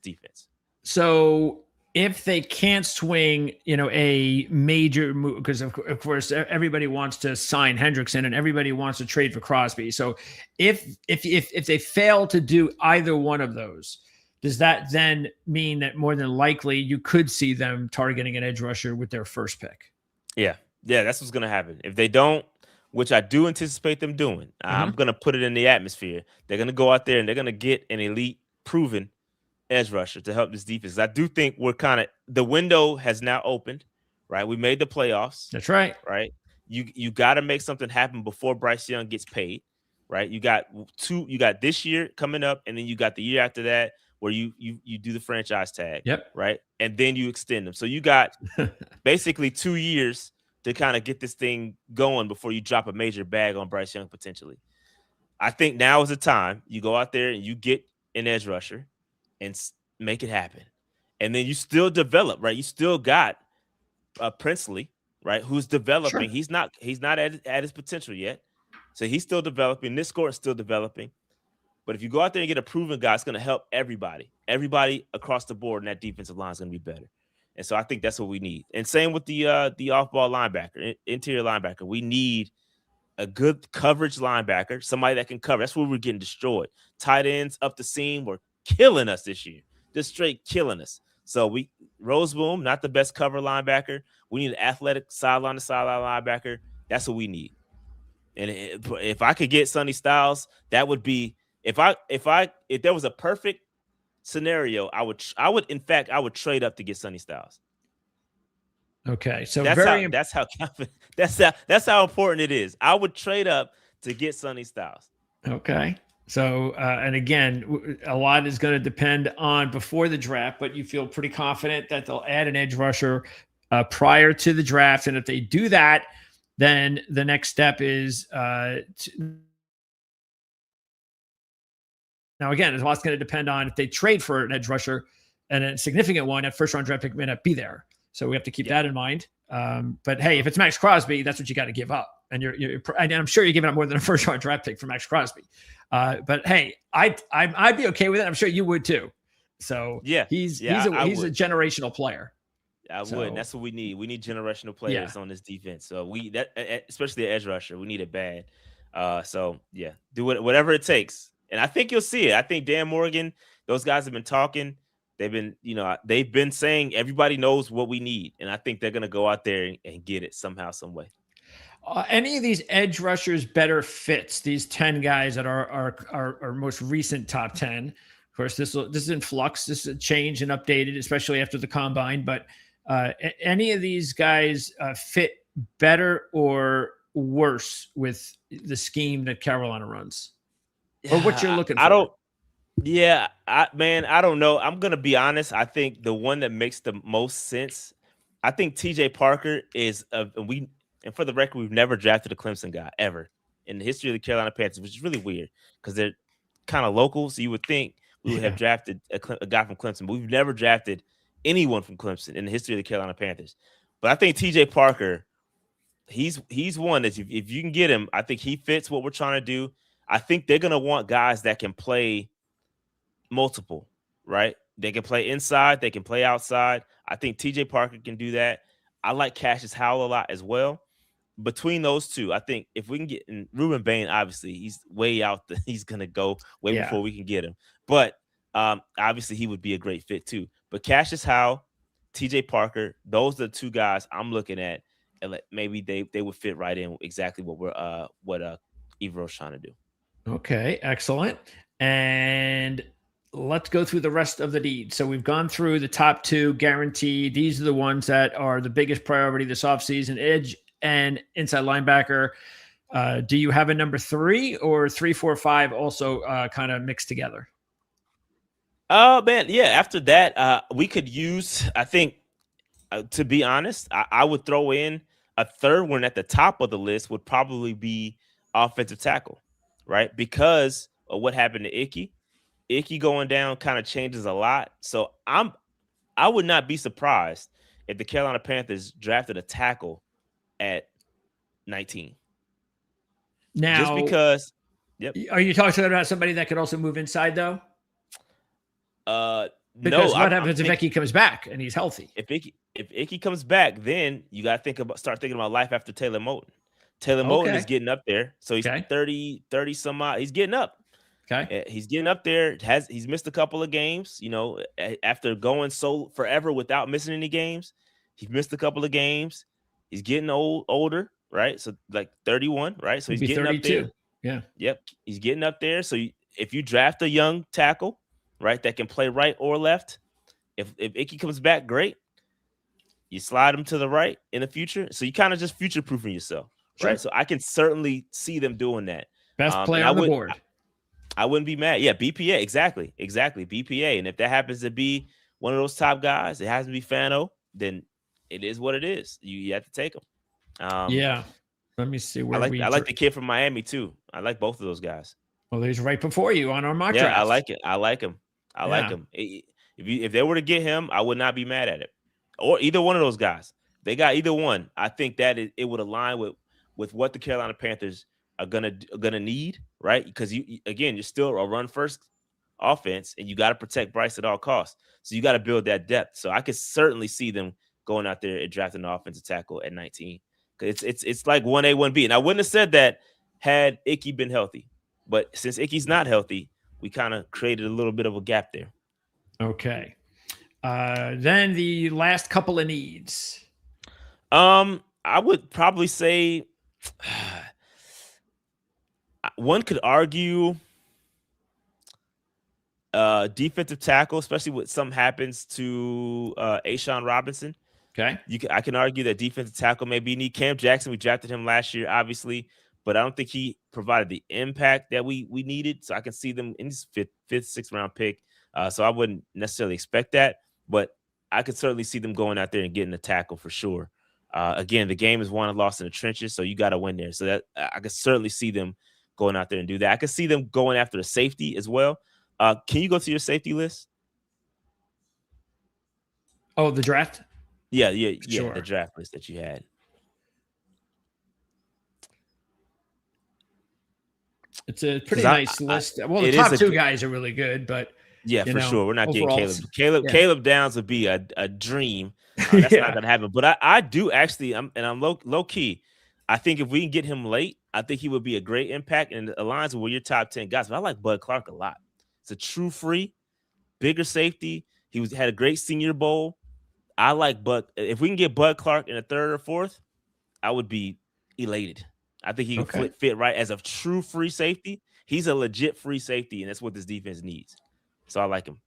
defense. So if they can't swing, a major move, because of course everybody wants to sign Hendrickson and everybody wants to trade for Crosby. So if they fail to do either one of those, does that then mean that more than likely you could see them targeting an edge rusher with their first pick? Yeah, that's what's going to happen. If they don't, which I do anticipate them doing, I'm going to put it in the atmosphere. They're going to go out there and they're going to get an elite, proven edge rusher to help this defense. I do think the window has now opened, right? We made the playoffs. That's right. Right. You got to make something happen before Bryce Young gets paid, right? You got this year coming up, and then you got the year after that where you do the franchise tag. Yep. Right. And then you extend them. So you got basically 2 years to kind of get this thing going before you drop a major bag on Bryce Young potentially. I think now is the time you go out there and you get an edge rusher and make it happen. And then you still develop, right? You still got Princely, right, who's developing. Sure. He's not at his potential yet. So he's still developing. This score is still developing. But if you go out there and get a proven guy, it's going to help everybody. Everybody across the board in that defensive line is going to be better. And so I think that's what we need. And same with the off-ball linebacker, interior linebacker. We need a good coverage linebacker, somebody that can cover. That's where we're getting destroyed. Tight ends up the seam were killing us this year, just straight killing us. So Roseboom, not the best cover linebacker. We need an athletic sideline to sideline linebacker. That's what we need. And if I could get Sonny Styles, that would be if there was a perfect scenario, I would trade up to get Sonny Styles. Okay, so that's how important it is. I would trade up to get Sonny Styles. Okay, so and again, a lot is going to depend on before the draft, but you feel pretty confident that they'll add an edge rusher prior to the draft, and if they do that, then the next step is now, again, a lot's going to depend on if they trade for an edge rusher and a significant one, that first-round draft pick may not be there. So we have to keep that in mind. But, hey, if it's Max Crosby, that's what you got to give up. And and I'm sure you're giving up more than a first-round draft pick for Max Crosby. But, hey, I'd be okay with it. I'm sure you would too. So he's a generational player. I would. That's what we need. We need generational players on this defense. So especially the edge rusher, we need it bad. Do whatever it takes. And I think you'll see it. I think Dan Morgan, those guys have been talking. They've been saying everybody knows what we need. And I think they're going to go out there and get it somehow, some way. Any of these edge rushers better fits these 10 guys that are our most recent top 10? Of course, this is in flux. This is changed and updated, especially after the combine. But any of these guys fit better or worse with the scheme that Carolina runs, or what you're looking for? I don't. Yeah, I don't know. I'm gonna be honest. I think the one that makes the most sense. I think T.J. Parker is and for the record, we've never drafted a Clemson guy ever in the history of the Carolina Panthers, which is really weird because they're kind of local. So you would think we would have drafted a guy from Clemson, but we've never drafted anyone from Clemson in the history of the Carolina Panthers. But I think T.J. Parker, he's one that if you can get him, I think he fits what we're trying to do. I think they're gonna want guys that can play multiple, right? They can play inside, they can play outside. I think TJ Parker can do that. I like Cassius Howell a lot as well. Between those two, I think if we can get in Ruben Bain, obviously he's way out he's gonna go way before we can get him. But obviously he would be a great fit too. But Cassius Howell, TJ Parker, those are the two guys I'm looking at, and maybe they would fit right in exactly what Evero's trying to do. Okay, excellent. And let's go through the rest of the needs. So we've gone through the top two guaranteed. These are the ones that are the biggest priority this offseason: edge and inside linebacker. Do you have a number 3 or 3, 4, 5 also kind of mixed together? Man, yeah. After that, we could use, I think, to be honest, I would throw in a third one at the top of the list would probably be offensive tackle, right? Because of what happened to Icky. Icky going down kind of changes a lot. So I would not be surprised if the Carolina Panthers drafted a tackle at 19. Now, just because. Yep. Are you talking about somebody that could also move inside though? Because no. What happens if Icky comes back and he's healthy? If Icky comes back, then you got to start thinking about life after Taylor Moton. Taylor Moton is getting up there, so he's 30 some odd. He's getting up. Okay, he's getting up there. He's missed a couple of games. You know, after going so forever without missing any games, he missed a couple of games. He's getting older, right? So like 31, right? So he's getting 32. Up there. Yeah. Yep. He's getting up there. So if you draft a young tackle, right, that can play right or left, if Icky comes back, great. You slide him to the right in the future. So you kind of just future proofing yourself, right? So I can certainly see them doing that. Best player on the board. I wouldn't be mad. Yeah, BPA, exactly, BPA. And if that happens to be one of those top guys, it has to be Fano, then it is what it is. You have to take him. Yeah. Let me see where I like the kid from Miami too. I like both of those guys. Well, he's right before you on our mock draft. Yeah, I like it. I like him. Like him. If they were to get him, I would not be mad at it. Or either one of those guys. They got either one. I think that it would align with what the Carolina Panthers are gonna need, right? Because you're still a run first offense, and you got to protect Bryce at all costs. So you got to build that depth. So I could certainly see them going out there and drafting an offensive tackle at 19. Because it's like 1A, 1B. And I wouldn't have said that had Icky been healthy. But since Icky's not healthy, we kind of created a little bit of a gap there. Okay. Then the last couple of needs. I would probably say one could argue defensive tackle, especially when something happens to A'Shawn Robinson. Okay. I can argue that defensive tackle maybe need Cam Jackson. We drafted him last year, obviously, but I don't think he provided the impact that we needed. So I can see them in this fifth, sixth round pick. So I wouldn't necessarily expect that, but I could certainly see them going out there and getting a tackle for sure. Again, the game is won and lost in the trenches, so you got to win there. So that I could certainly see them going out there and do that. I could see them going after the safety as well. Can you go to your safety list? Oh, the draft? Yeah, sure. The draft list that you had. It's a pretty nice list. Well, the top two guys are really good, but yeah, for sure. We're not getting Caleb. Caleb Downs would be a dream. That's not gonna happen. But I do actually. I'm low key. I think if we can get him late, I think he would be a great impact and it aligns with your top 10 guys. But I like Bud Clark a lot. It's a true free, bigger safety. He had a great Senior Bowl. I like Bud. If we can get Bud Clark in a third or fourth, I would be elated. I think he can fit right as a true free safety. He's a legit free safety, and that's what this defense needs. So I like him.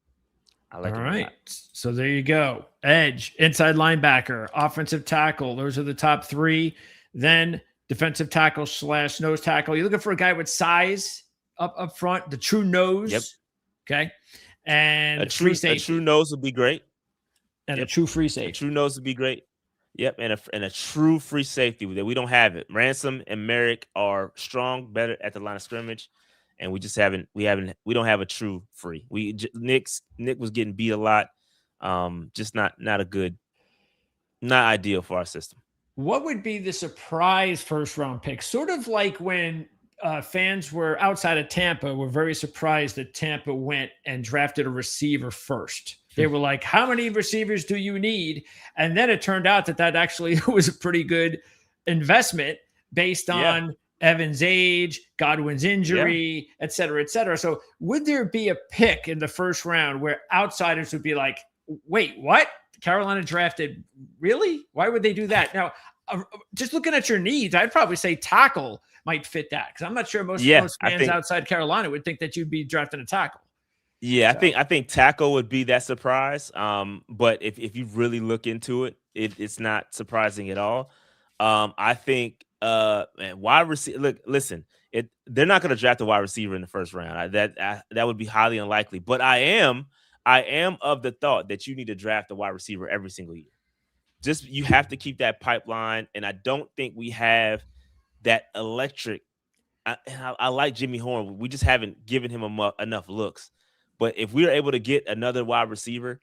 All right. So there you go. Edge, inside linebacker, offensive tackle. Those are the top three. Then defensive tackle / nose tackle. You're looking for a guy with size up front, the true nose. Yep. Okay. And a true nose would be great. And a true free safety. A true nose would be great. Yep, and a true free safety that we don't have it. Ransom and Merrick are strong, better at the line of scrimmage, and we don't have a true free. Nick was getting beat a lot, just not ideal for our system. What would be the surprise first round pick? Sort of like when fans were outside of Tampa were very surprised that Tampa went and drafted a receiver first. They were like, how many receivers do you need? And then it turned out that actually was a pretty good investment based on Evan's age, Godwin's injury, et cetera, et cetera. So would there be a pick in the first round where outsiders would be like, wait, what? Carolina drafted? Really? Why would they do that? Now, just looking at your needs, I'd probably say tackle might fit that, because I'm not sure most fans outside Carolina would think that you'd be drafting a tackle. Yeah, so. I think tackle would be that surprise. But if you really look into it, it's not surprising at all. I think wide receiver. Look, listen, they're not going to draft a wide receiver in the first round. That would be highly unlikely. But I am of the thought that you need to draft a wide receiver every single year. Just you have to keep that pipeline, and I don't think we have that electric. I like Jimmy Horn. We just haven't given him enough looks. But if we're able to get another wide receiver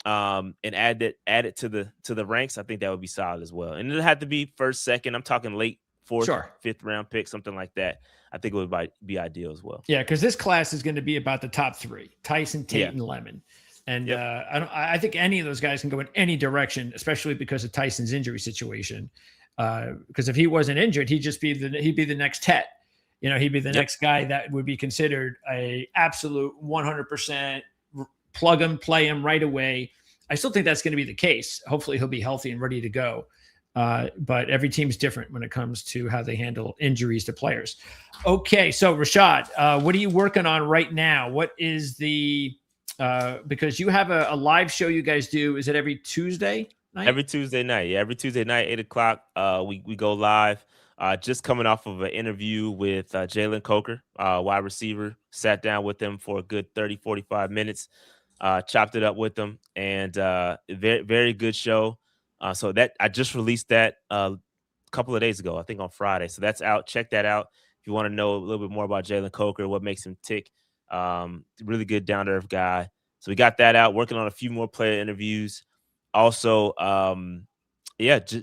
and add it to the ranks, I think that would be solid as well. And it'll have to be first, second. I'm talking late 4th, 5th round pick, something like that. I think it would be ideal as well. Yeah, because this class is going to be about the top 3: Tyson, Tate, and Lemon. And I think any of those guys can go in any direction, especially because of Tyson's injury situation. Because if he wasn't injured, he'd be the next Tet. He'd be the next guy that would be considered a absolute 100% plug him, play him right away. I still think that's going to be the case. Hopefully he'll be healthy and ready to go. But every team's different when it comes to how they handle injuries to players. Okay, so Rashad, what are you working on right now? What is because you have a live show you guys do. Is it every Tuesday night? Every Tuesday night. Yeah, every Tuesday night, 8:00. We go live. Just coming off of an interview with Jalen Coker, wide receiver. Sat down with him for a good 30, 45 minutes. Chopped it up with him, and very, very good show. So that I just released that a couple of days ago, I think on Friday. So that's out. Check that out if you want to know a little bit more about Jalen Coker, what makes him tick. Really good down-to-earth guy. So we got that out. Working on a few more player interviews. Also,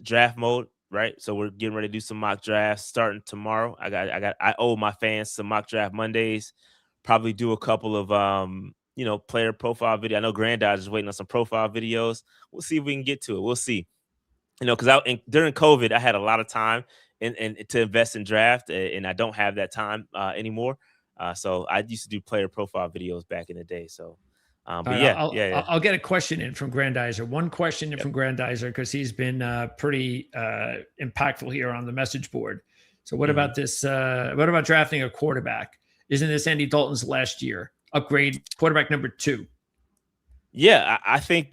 draft mode. Right, so we're getting ready to do some mock drafts starting tomorrow. I owe my fans some mock draft Mondays. Probably do a couple of player profile video. I know Granddad is waiting on some profile videos. We'll see if we can get to it. We'll see. Because during COVID, I had a lot of time and to invest in draft, and I don't have that time anymore. So I used to do player profile videos back in the day. So. I'll get a question in from Grandizer. One question in from Grandizer, because he's been pretty impactful here on the message board. So what about this? What about drafting a quarterback? Isn't this Andy Dalton's last year? Upgrade quarterback number 2. Yeah, I think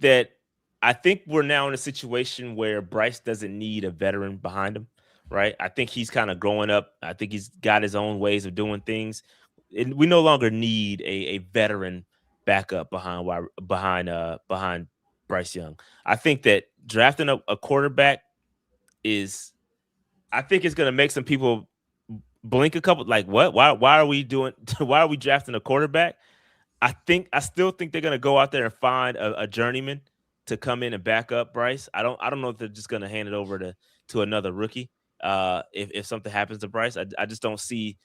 we're now in a situation where Bryce doesn't need a veteran behind him, right? I think he's kind of growing up. I think he's got his own ways of doing things. And we no longer need a veteran backup behind Bryce Young. I think that drafting a quarterback it's going to make some people blink a couple. Like, what? Why are we drafting a quarterback? I still think they're going to go out there and find a journeyman to come in and back up Bryce. I don't know if they're just going to hand it over to another rookie. If something happens to Bryce, I just don't see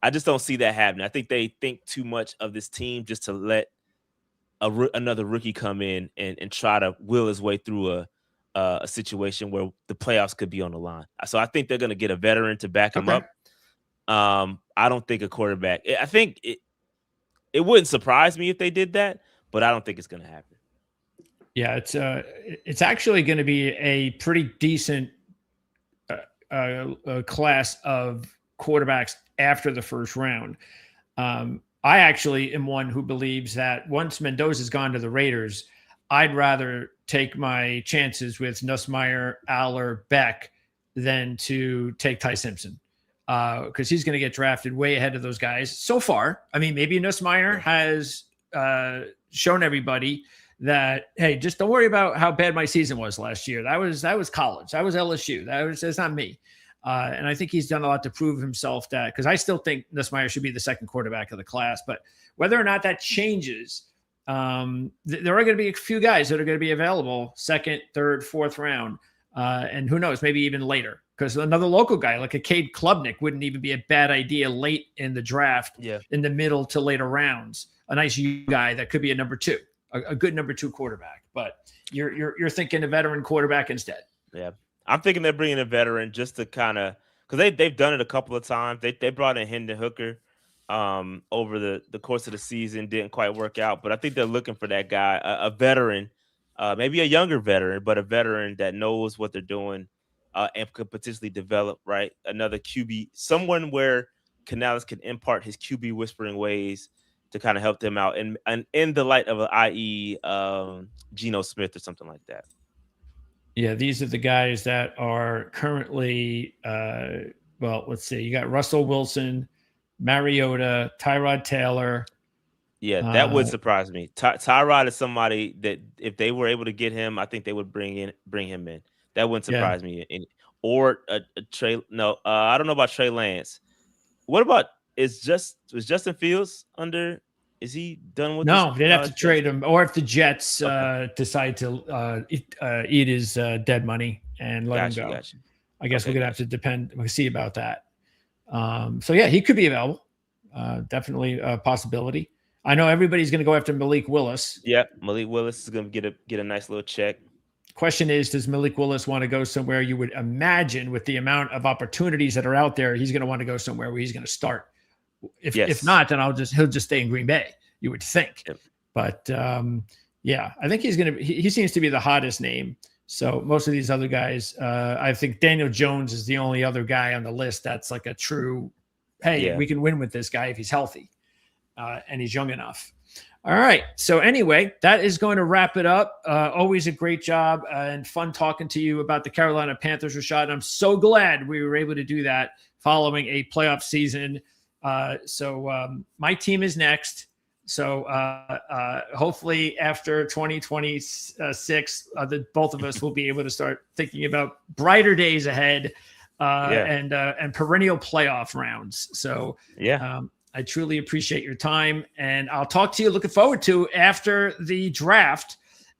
that happening. I think they think too much of this team just to let another rookie come in and try to will his way through a situation where the playoffs could be on the line. So I think they're going to get a veteran to back him up. I don't think a quarterback. I think it wouldn't surprise me if they did that, but I don't think it's going to happen. Yeah, it's actually going to be a pretty decent class of quarterbacks after the first round. I actually am one who believes that once Mendoza's gone to the Raiders, I'd rather take my chances with Nussmeier, Aller, Beck than to take Ty Simpson because he's going to get drafted way ahead of those guys so far. I mean, maybe Nussmeier has shown everybody that, hey, just don't worry about how bad my season was last year. That was college. That was LSU. That's not me. And I think he's done a lot to prove himself that, because I still think Nussmeier should be the second quarterback of the class. But whether or not that changes, there are going to be a few guys that are going to be available second, third, fourth round. And who knows, maybe even later, because another local guy like a Cade Klubnik wouldn't even be a bad idea late in the draft, in the middle to later rounds. A nice young guy that could be a number two, a good number two quarterback. But you're thinking a veteran quarterback instead. Yeah. I'm thinking they're bringing a veteran just to kind of, because they've done it a couple of times. They brought in Hendon Hooker over the course of the season, didn't quite work out. But I think they're looking for that guy, a veteran, maybe a younger veteran, but a veteran that knows what they're doing and could potentially develop, right? Another QB, someone where Canales can impart his QB whispering ways to kind of help them out, and in the light of an i.e. Geno Smith or something like that. Yeah, these are the guys that are currently, well, let's see. You got Russell Wilson, Mariota, Tyrod Taylor. Yeah, that would surprise me. Tyrod is somebody that if they were able to get him, I think they would bring him in. That wouldn't surprise me. Or a Trey. No, I don't know about Trey Lance. What about was Justin Fields under? Is he done with? No, they'd have to trade him, or if the Jets decide to eat his dead money and let him go. I guess we're gonna have to we'll see about that. So yeah, he could be available. Definitely a possibility. I know everybody's gonna go after Malik Willis. Yeah, Malik Willis is gonna get a nice little check. Question is, does Malik Willis want to go somewhere? You would imagine with the amount of opportunities that are out there, he's going to want to go somewhere where he's going to start. If not, then he'll just stay in Green Bay, you would think. Yep. But yeah, I think he's going to he seems to be the hottest name. So most of these other guys, I think Daniel Jones is the only other guy on the list that's like a true, hey, we can win with this guy if he's healthy and he's young enough. All right. So anyway, that is going to wrap it up. Always a great job and fun talking to you about the Carolina Panthers, Rashad. I'm so glad we were able to do that following a playoff season. So my team is next. So hopefully after 2026, both of us will be able to start thinking about brighter days ahead and perennial playoff rounds. So I truly appreciate your time, and I'll talk to you. Looking forward to after the draft,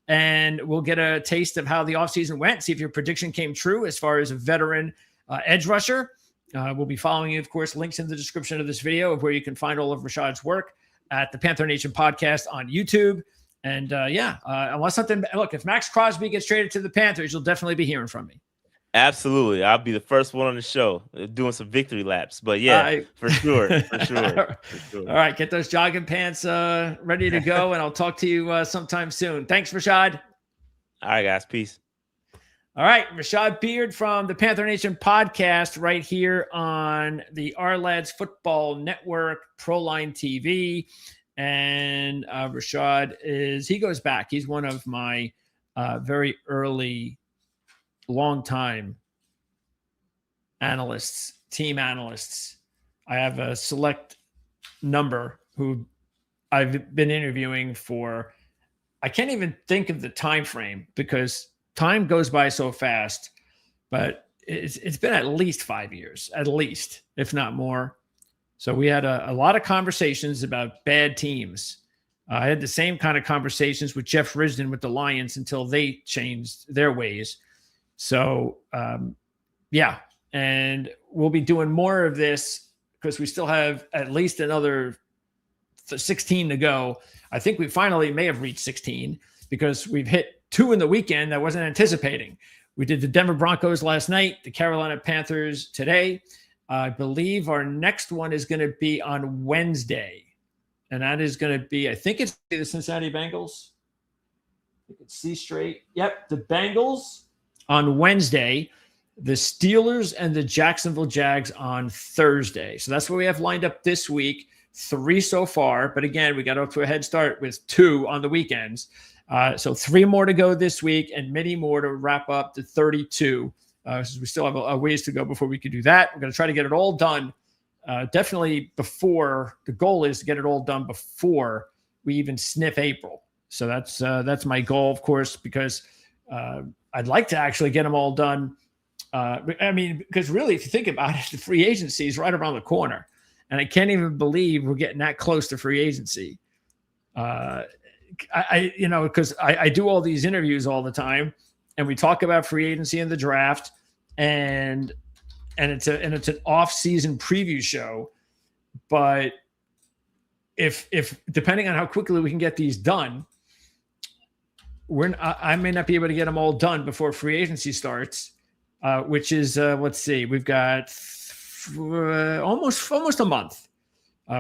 and we'll get a taste of how the offseason went, see if your prediction came true as far as a veteran edge rusher. We'll be following you, of course. Links in the description of this video of where you can find all of Rashad's work at the Panther Nation Podcast on YouTube. And unless something, look, if Max Crosby gets traded to the Panthers, you'll definitely be hearing from me. Absolutely. I'll be the first one on the show doing some victory laps. But for sure. All right. Get those jogging pants ready to go, and I'll talk to you sometime soon. Thanks, Rashad. All right, guys. Peace. All right. Rashad Beard from the Panther Nation Podcast right here on the Ourlads Football Network, ProLine TV. And Rashad he goes back. He's one of my very early long time analysts, team analysts. I have a select number who I've been interviewing for. I can't even think of the time frame because time goes by so fast, but it's been at least 5 years, at least, if not more. So we had a lot of conversations about bad teams. I had the same kind of conversations with Jeff Risdon with the Lions until they changed their ways. So, and we'll be doing more of this because we still have at least another 16 to go. I think we finally may have reached 16 because we've hit 2 in the weekend that I wasn't anticipating. We did the Denver Broncos last night, the Carolina Panthers today. I believe our next one is going to be on Wednesday, and that is going to be, I think it's the Cincinnati Bengals. I can see straight. Yep, the Bengals on Wednesday, the Steelers and the Jacksonville Jags on Thursday. So that's what we have lined up this week. 3 so far. But again, we got off to a head start with 2 on the weekends. So 3 more to go this week and many more to wrap up to 32 Since we still have a ways to go before we can do that. We're going to try to get it all done. Definitely before the goal is to get it all done before we even sniff April. So that's my goal, of course, because I'd like to actually get them all done. Because really, if you think about it, the free agency is right around the corner, and I can't even believe we're getting that close to free agency. Because I do all these interviews all the time, and we talk about free agency and the draft, and it's an off-season preview show. But if depending on how quickly we can get these done, I may not be able to get them all done before free agency starts, which is let's see, we've got almost a month.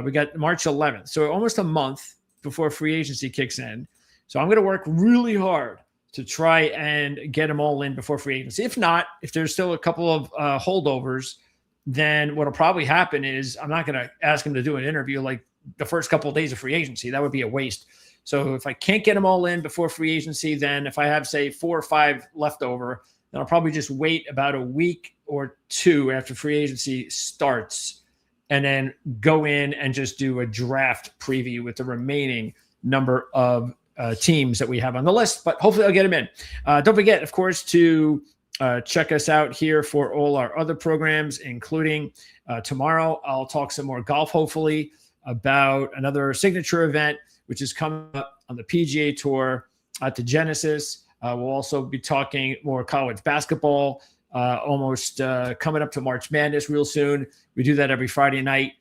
We got March 11th, so almost a month before free agency kicks in. So I'm going to work really hard to try and get them all in before free agency. If not, if there's still a couple of holdovers, then what'll probably happen is I'm not going to ask them to do an interview like the first couple of days of free agency. That would be a waste. So if I can't get them all in before free agency, then if I have, say, 4 or 5 left over, then I'll probably just wait about a week or 2 after free agency starts and then go in and just do a draft preview with the remaining number of teams that we have on the list. But hopefully I'll get them in. Don't forget, of course, to check us out here for all our other programs, including tomorrow. I'll talk some more golf, hopefully, about another signature event, which is coming up on the PGA Tour at the Genesis. We'll also be talking more college basketball, almost coming up to March Madness real soon. We do that every Friday night.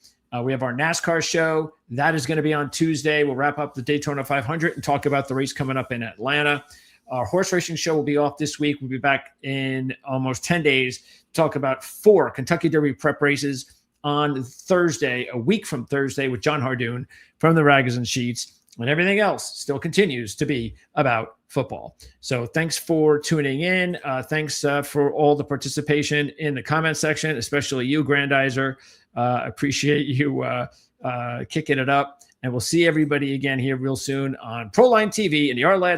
We have our NASCAR show. That is going to be on Tuesday. We'll wrap up the Daytona 500 and talk about the race coming up in Atlanta. Our horse racing show will be off this week. We'll be back in almost 10 days to talk about 4 Kentucky Derby prep races on Thursday, a week from Thursday, with John Hardoon from the Raggers and Sheets. And everything else still continues to be about football. So thanks for tuning in. Thanks for all the participation in the comment section, especially you, Grandizer. Appreciate you kicking it up. And we'll see everybody again here real soon on Proline TV and the Ourlads